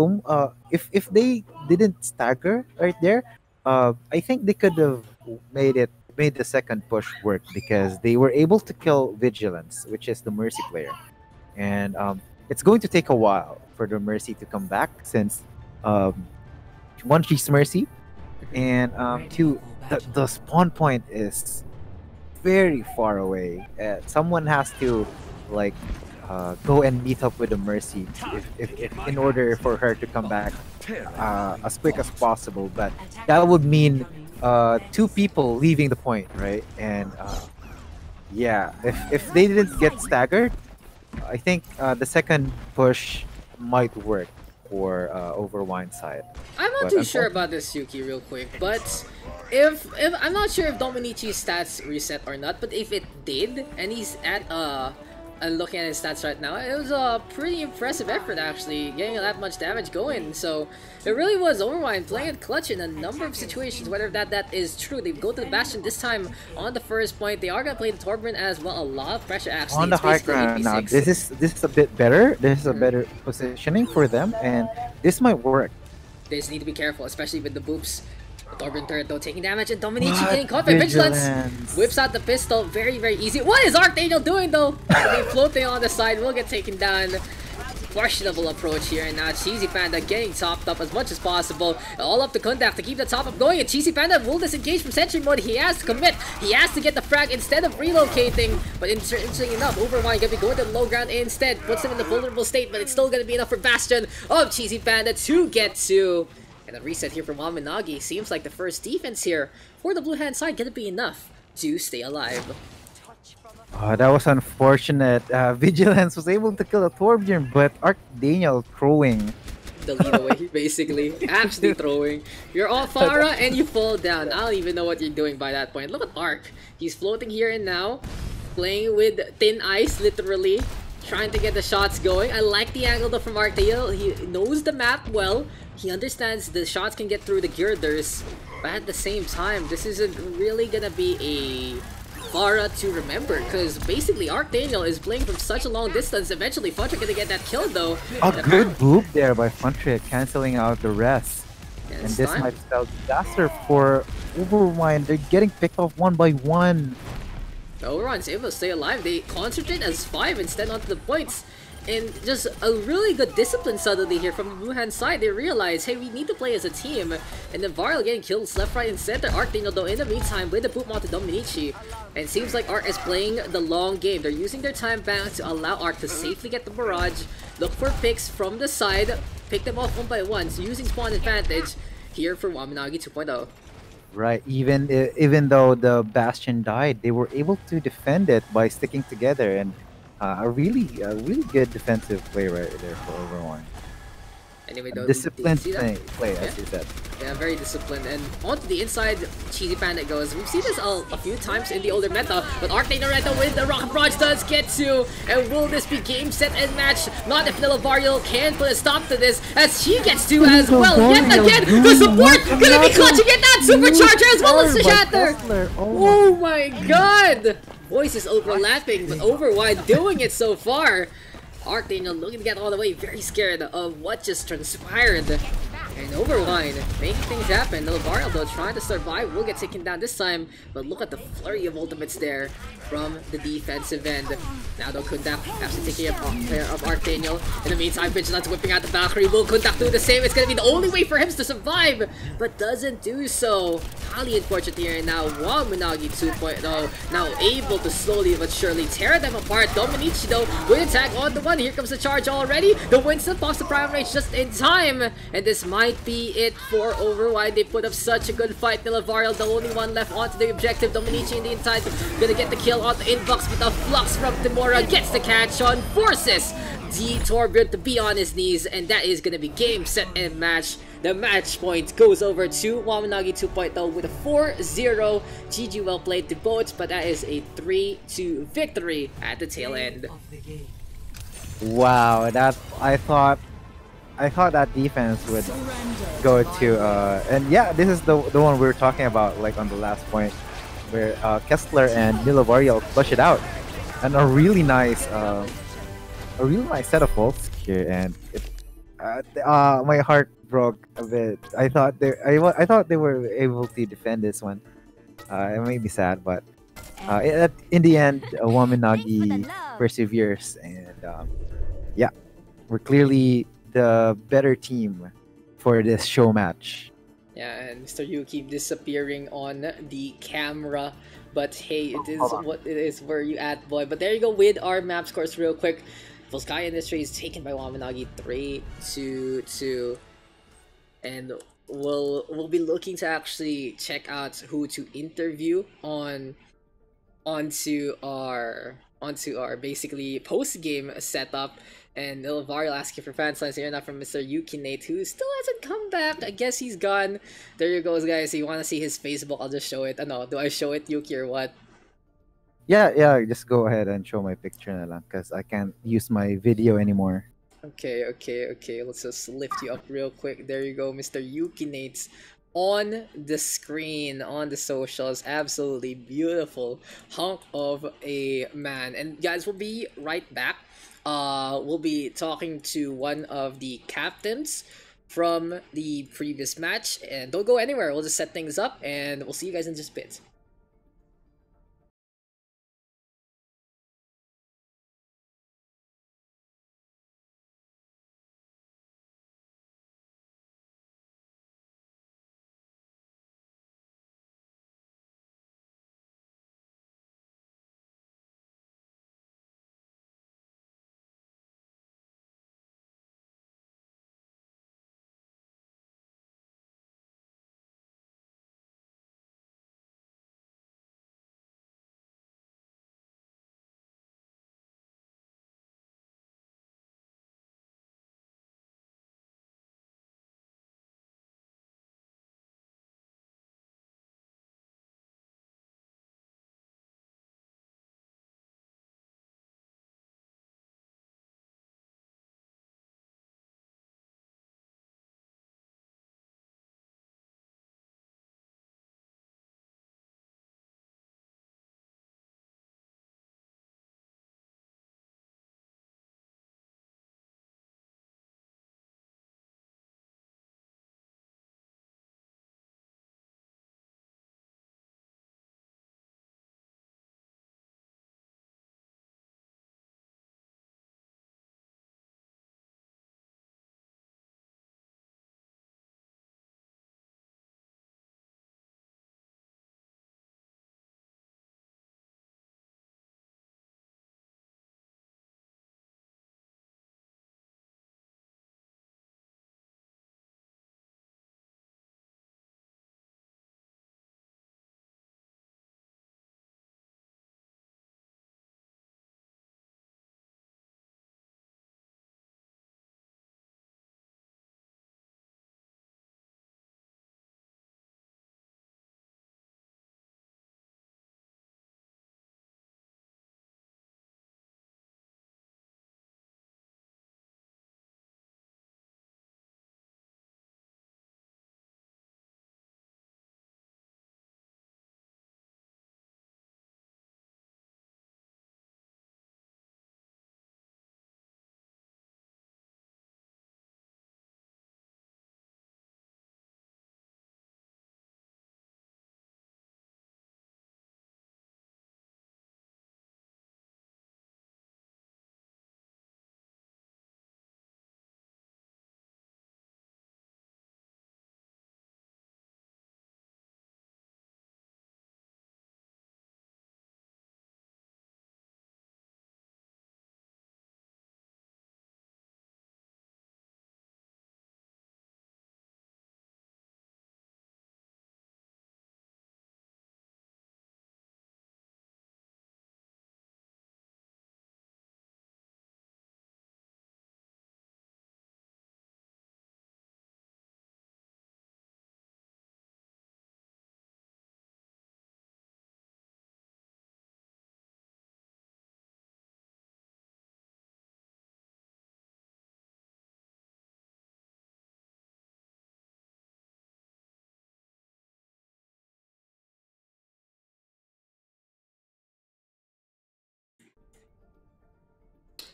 Speaker 2: if they didn't stagger right there, I think they could have made the second push work because they were able to kill Vigilance, which is the Mercy player. And it's going to take a while for the Mercy to come back since one, she's Mercy, and two, the spawn point is very far away. Someone has to like go and meet up with the Mercy if in order for her to come back as quick as possible. But that would mean two people leaving the point, right? And yeah, if they didn't get staggered, I think the second push might work for Overwine side.
Speaker 1: I'm not
Speaker 2: But
Speaker 1: too sure about this Yuki real quick, but if I'm not sure if Dominichi's stats reset or not, but if it did, and he's at and looking at his stats right now, it was a pretty impressive effort actually, getting that much damage going. So it really was Overwine playing it clutch in a number of situations. Whether that is true, they go to the Bastion this time on the first point. They are gonna play the Torbjorn as well. A lot of pressure actually.
Speaker 2: on the
Speaker 1: It's
Speaker 2: high
Speaker 1: basically
Speaker 2: ground now,
Speaker 1: 8v6.
Speaker 2: this is a bit better. This is a better positioning for them, and this might work.
Speaker 1: They just need to be careful, especially with the boops. Torbjorn turret though taking damage, and Dominici
Speaker 2: What?
Speaker 1: getting caught by Vigilance.
Speaker 2: Vigilance.
Speaker 1: Whips out the pistol, very, very easy. What is Archangel doing though? They floating on the side, will get taken down. Questionable approach here, and now Cheesy Panda getting topped up as much as possible. All up to Kundak to keep the top up going, and Cheesy Panda will disengage from Sentry mode. He has to commit, he has to get the frag instead of relocating. But interestingly enough, Overwine gonna be going to the low ground instead. Puts him in the vulnerable state, but it's still gonna be enough for Bastion of Cheesy Panda to get to. And a reset here from Wamen Nagi. Seems like the first defense here for the blue hand side gonna be enough to stay alive.
Speaker 2: Oh, that was unfortunate. Vigilance was able to kill a Torbjorn, but Archdaniel throwing.
Speaker 1: The lead away, basically. Actually throwing. You're all Farah and you fall down. I don't even know what you're doing by that point. Look at Arc. He's floating here and now. Playing with thin ice, literally. Trying to get the shots going. I like the angle though from Archdaniel. He knows the map well. He understands the shots can get through the girders. But at the same time, this isn't really gonna be a Farah to remember, because basically Archdaniel is playing from such a long distance. Eventually Funtrick gonna get that kill though.
Speaker 2: A good boop there by Funtrick, canceling out the rest. And this
Speaker 1: time.
Speaker 2: might spell disaster for Overwine. They're getting picked off one by one.
Speaker 1: Overwine's able to stay alive. They concentrate as 5 instead onto the points. And just a really good discipline suddenly here from the blue hand side. They realize, hey, we need to play as a team. And then Varel getting kills left, right, and center. Archdaniel though in the meantime with the boot onto Dominici. And it seems like Arc is playing the long game. They're using their time back to allow Arc to safely get the barrage. Look for picks from the side. Pick them off one by one. So using spawn advantage here for Wamen Nagi 2.0.
Speaker 2: Right, even though the Bastion died, they were able to defend it by sticking together, and a really good defensive play right there for Overwine.
Speaker 1: Anyway, though,
Speaker 2: Disciplined
Speaker 1: see that?
Speaker 2: play, as you said.
Speaker 1: Yeah, very disciplined. And onto the inside, Cheesy Panda goes. We've seen this a few times in the older meta, but Archdaniel with the Rocket Barrage does get to. And will this be game, set, and match? Not if Nilavariel can put a stop to this, as she gets to as well. Yet again, the support gonna be clutching it, that supercharger as well as the shatter. Oh my god! Voices overlapping, but Overwine doing it so far. Archdaniel looking to get all the way, very scared of what just transpired. And Overwine making things happen. Nilavariel though trying to survive, will get taken down this time, but look at the flurry of ultimates there from the defensive end. Now though Kundak actually taking care of Archdaniel. In the meantime, Vigilance whipping out the Valkyrie. Will Kundak do the same? It's gonna be the only way for him to survive, but doesn't do so. Highly unfortunate here, and now Wamen Nagi 2.0 now able to slowly but surely tear them apart. Dominici though with attack on the one. Here comes the charge already. The Winston pops the Prime Rage just in time, and this might be it for Overwine. They put up such a good fight. Nilavariel the only one left onto the objective. Dominici in the inside gonna get the kill on the inbox, with a flux from Timura gets the catch on, forces the Torbjorn to be on his knees, and that is gonna be game, set, and match. The match point goes over to Wamen Nagi 2.0 with a 4-0. GG, well played to both, but that is a 3-2 victory at the tail end.
Speaker 2: Wow, that I thought that defense would go to and yeah, this is the one we were talking about, like on the last point, where Kessler and Nilavariel flush it out, and a really nice set of ults here, and my heart broke a bit. I thought they were able to defend this one. It made me sad, but in the end, Wamen Nagi perseveres, and yeah, we're clearly the better team for this show match.
Speaker 1: Yeah, and Mr. Yu keep disappearing on the camera, but hey, it is what it is. Where you at, boy? But there you go with our map scores real quick. Volskaya Industries taken by Wamen 3-2, and we'll be looking to actually check out who to interview onto our basically post game setup. And Ilvari will ask you for fan signs here now from Mr. Yukinate, who still hasn't come back. I guess he's gone. There you go, guys. If you want to see his Facebook, I'll just show it. No, do I show it, Yuki, or what?
Speaker 2: Yeah, just go ahead and show my picture na lang because I can't use my video anymore.
Speaker 1: Okay. Let's just lift you up real quick. There you go, Mr. Yukinate on the screen, on the socials. Absolutely beautiful hunk of a man. And guys, we'll be right back. We'll be talking to one of the captains from the previous match, and don't go anywhere. We'll just set things up, and we'll see you guys in just a bit.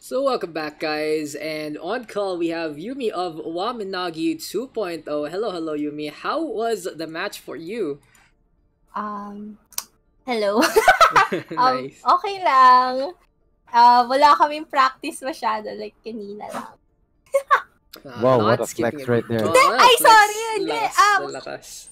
Speaker 1: So welcome back, guys, and on call we have Yumi of Waminagi 2.0. Hello, Yumi. How was the match for you?
Speaker 3: Hello.
Speaker 1: Nice.
Speaker 3: Okay lang. Wala kaming practice masyado, like kanina lang.
Speaker 2: Wow, what
Speaker 1: Not
Speaker 2: a flex
Speaker 1: skipping
Speaker 2: right there.
Speaker 3: Ay, sorry, hindi.
Speaker 1: Lakas.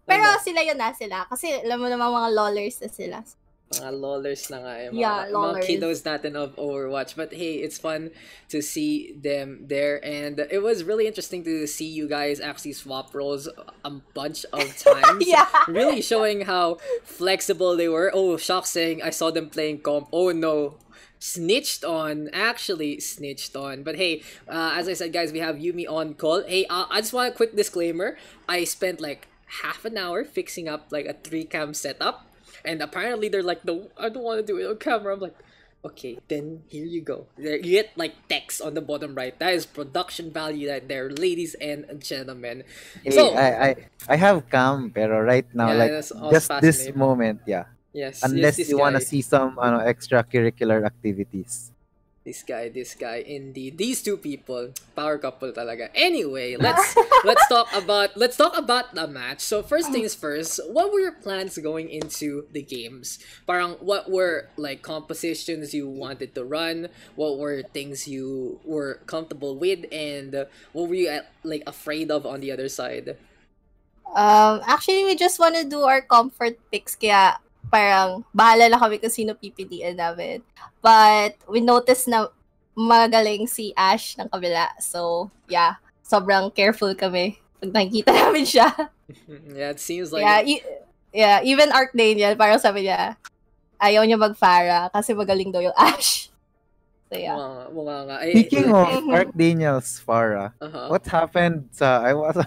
Speaker 3: Pero sila yun na sila. Kasi alam mo naman mga lollers na sila.
Speaker 1: Mga lolers na nga eh.
Speaker 3: Yeah,
Speaker 1: Mga
Speaker 3: lolers.
Speaker 1: kiddos natin of Overwatch. But hey, it's fun to see them there. And it was really interesting to see you guys actually swap roles a bunch of times.
Speaker 3: Yeah.
Speaker 1: Really showing how flexible they were. Oh, shock saying I saw them playing comp. Oh no. Snitched on, actually snitched on. But hey, as I said, guys, we have Yumi on call. Hey, I just want a quick disclaimer. I spent like half an hour fixing up like a 3-cam setup, and apparently they're like, no, I don't want to do it on camera. I'm like, okay, then here you go. There, you get like text on the bottom right. That is production value right there, ladies and gentlemen.
Speaker 2: Hey,
Speaker 1: So
Speaker 2: I have cam, pero right now,
Speaker 1: yeah,
Speaker 2: like
Speaker 1: that's all
Speaker 2: just this
Speaker 1: fascinating.
Speaker 2: moment, yeah.
Speaker 1: Yes, yes,
Speaker 2: Unless
Speaker 1: this
Speaker 2: you wanna
Speaker 1: guy.
Speaker 2: see some extracurricular activities.
Speaker 1: This guy, indeed. These two people, power couple talaga. Anyway, let's talk about the match. So first things first, what were your plans going into the games? Parang what were like compositions you wanted to run? What were things you were comfortable with, and what were you like afraid of on the other side?
Speaker 3: Actually, we just want to do our comfort picks, kaya parang bahala na kami kung sino PPDN namin. But we noticed na magaling si Ash ng kabila. So, yeah, sobrang careful kami pag nakikita namin siya.
Speaker 1: Yeah, it seems like
Speaker 3: Yeah, even Arc Daniel, parang sabi niya, ayaw niya mag-Pharah kasi magaling daw yung Ash. So, yeah.
Speaker 1: mukha nga.
Speaker 2: Speaking of Arc Daniels, Farah,
Speaker 1: Uh-huh.
Speaker 2: what happened sa I was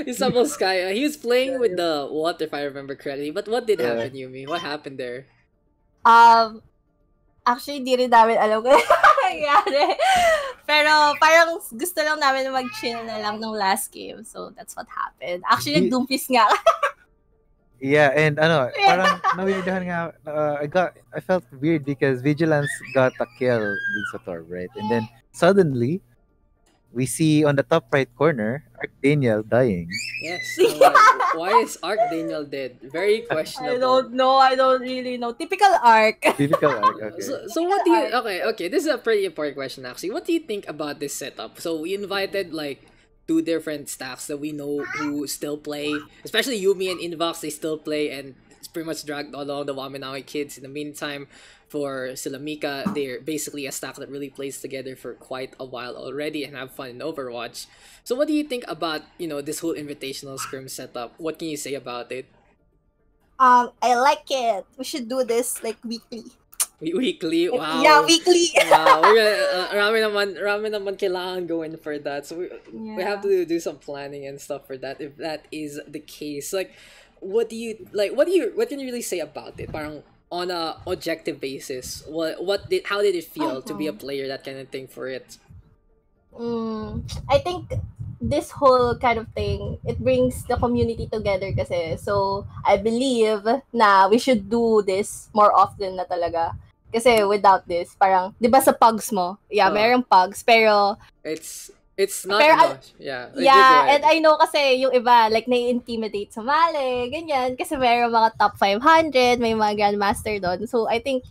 Speaker 1: Yung sa Volskaya, he was playing with the water if I remember correctly. But what did happen, Yumi? What happened there?
Speaker 3: Actually, di rin namin alam kung ano nangyari. Pero parang gusto lang namin mag-chill na lang nung last game. So, that's what happened. Actually, nagdumpis nga.
Speaker 2: Yeah, and parang na-weirdahan nga, I felt weird because Vigilance got a kill dun sa Torb, right? And then suddenly we see on the top right corner Arc Daniel dying.
Speaker 1: Yes. Why is Arc Daniel dead? Very questionable.
Speaker 3: I don't know. I don't really know. Typical Arc.
Speaker 2: Typical Arc. Okay.
Speaker 1: So what do you? Okay. This is a pretty important question actually. What do you think about this setup? So we invited like two different stacks that we know who still play, especially Yumi and Invox. They still play, and it's pretty much dragged along the Wamen kids. In the meantime, for Silamika, they're basically a stack that really plays together for quite a while already and have fun in Overwatch. So what do you think about this whole invitational scrim setup? What can you say about it?
Speaker 3: I like it. We should do this like weekly.
Speaker 1: Weekly? Wow.
Speaker 3: Yeah, weekly.
Speaker 1: Wow. We're gonna, rami naman kailangan going for that. So we have to do some planning and stuff for that if that is the case. Like, what can you really say about it? Parang on a objective basis, how did it feel to be a player, that kind of thing for it?
Speaker 3: I think this whole kind of thing, it brings the community together kasi. So, I believe na we should do this more often na talaga. Kasi without this, parang, di ba sa pugs mo? Yeah, mayroong pugs, pero
Speaker 1: it's not
Speaker 3: pero,
Speaker 1: enough. Yeah.
Speaker 3: Yeah, and I know kasi yung iba, like, nai-intimidate sa mali, ganyan. Kasi mayroong mga top 500, may mga grandmaster doon. So, I think,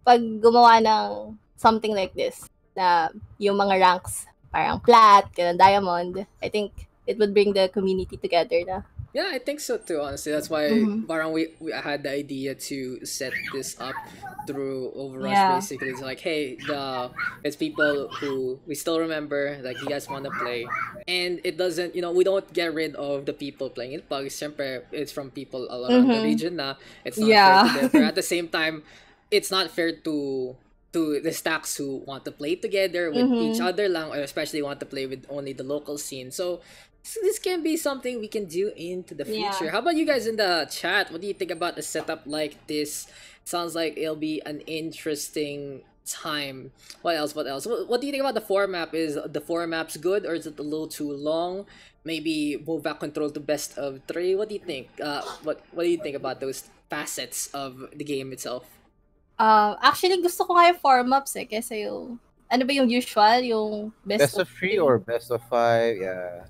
Speaker 3: pag gumawa ng something like this, na yung mga ranks, parang plat, ganun, diamond, I think it would bring the community together na.
Speaker 1: Yeah, I think so too, honestly. That's why parang we had the idea to set this up through OverRush, basically. It's like, hey, it's people who we still remember, like, you guys want to play. And it doesn't, we don't get rid of the people playing it. Pag, syempre, it's from people all around the region na. It's not fair to them. But at the same time, it's not fair to the stacks who want to play together with each other lang, or especially want to play with only the local scene. So this can be something we can do into the future. How about you guys in the chat? What do you think about a setup like this? Sounds like it'll be an interesting time. What else? What do you think about the format? Is the formats good, or is it a little too long? Maybe move back control to best of 3. What do you think? What do you think about those facets of the game itself?
Speaker 3: Actually, gusto ko nga yung form-ups kasi yung, ano ba yung usual? Yung
Speaker 2: best of 3 or best of 5? Yeah.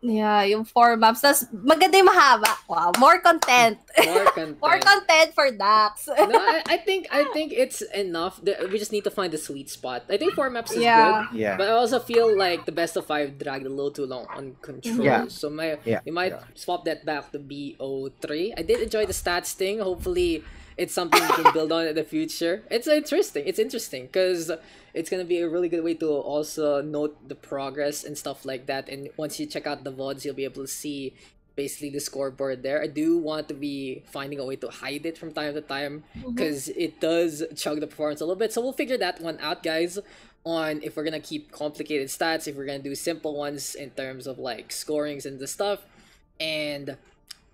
Speaker 3: Yeah, yung 4 maps. Tapos, maganda yung mahaba. Wow, more content.
Speaker 1: More content.
Speaker 3: More content for Daks.
Speaker 1: No, I think it's enough. We just need to find the sweet spot. I think 4 maps is
Speaker 3: Yeah.
Speaker 1: good.
Speaker 2: Yeah.
Speaker 1: But I also feel like the best of 5 dragged a little too long on control.
Speaker 2: Yeah.
Speaker 1: So
Speaker 2: Yeah.
Speaker 1: we might swap that back to BO3. I did enjoy the stats thing. Hopefully it's something we can build on in the future. It's interesting. It's interesting because it's gonna be a really good way to also note the progress and stuff like that. And once you check out the VODs, you'll be able to see basically the scoreboard there. I do want to be finding a way to hide it from time to time because it does chug the performance a little bit. So we'll figure that one out, guys, on if we're gonna keep complicated stats, if we're gonna do simple ones in terms of like scorings and the stuff. And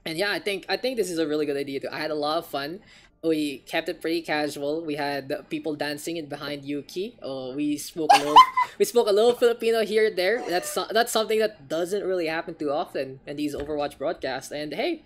Speaker 1: yeah, I think this is a really good idea too. I had a lot of fun. We kept it pretty casual. We had people dancing in behind Yuki. Oh, we spoke a little Filipino here and there. That's something that doesn't really happen too often in these Overwatch broadcasts. And hey,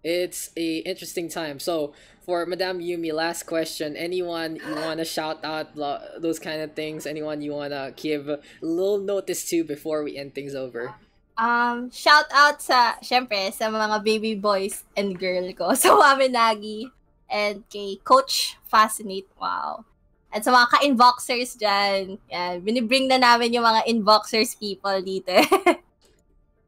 Speaker 1: it's a interesting time. So for Madame Yumi, last question. Anyone you wanna shout out those kind of things? Anyone you wanna give a little notice to before we end things over?
Speaker 3: Shout out syempre, sa mga baby boys and girl ko. Sa Wamen Nagi and kay Coach Fascinate. Wow. At sa mga ka-inboxers dyan, yan, binibring na namin yung mga inboxers people dito.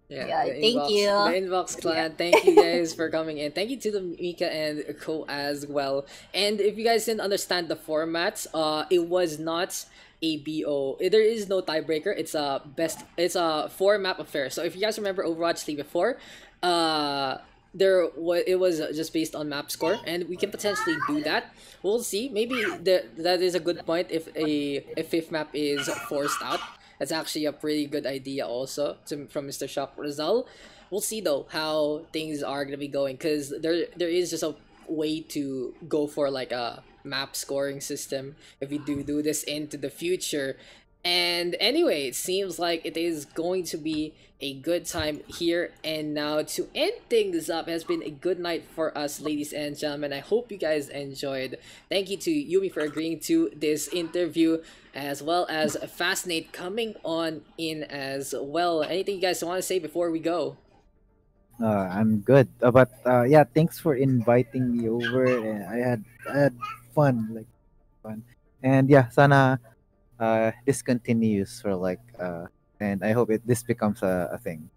Speaker 3: Yeah, thank you.
Speaker 1: The Inbox clan, thank you guys for coming in. Thank you to the Mika and Co as well. And if you guys didn't understand the formats, it was not a BO. There is no tiebreaker. It's a 4-map affair. So if you guys remember Overwatch League before, it was just based on map score, and we can potentially do that. We'll see. Maybe that is a good point if a 5th map is forced out. That's actually a pretty good idea also from Mr. Shop Rizal. We'll see though how things are gonna be going, because there is just a way to go for like a map scoring system if we do this into the future. And anyway, it seems like it is going to be a good time here and now. To end things up, it has been a good night for us, ladies and gentlemen. I hope you guys enjoyed. Thank you to Yumi for agreeing to this interview, as well as Fascinate coming on in as well. Anything you guys want to say before we go?
Speaker 2: I'm good. But yeah, thanks for inviting me over. And I had fun, like fun. And yeah, sana this continues for like and I hope this becomes a thing.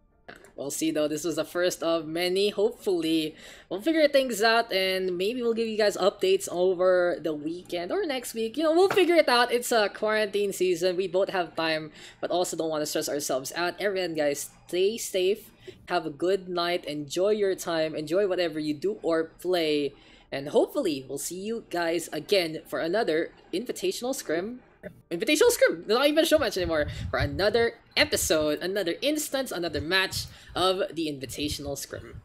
Speaker 1: We'll see though. This was the first of many. Hopefully, we'll figure things out, and maybe we'll give you guys updates over the weekend or next week. We'll figure it out. It's a quarantine season. We both have time, but also don't want to stress ourselves out. Everyone, guys, stay safe. Have a good night. Enjoy your time. Enjoy whatever you do or play. And hopefully, we'll see you guys again for another Invitational Scrim. Not even a show match anymore. For another episode, another instance, another match of the Invitational Scrim.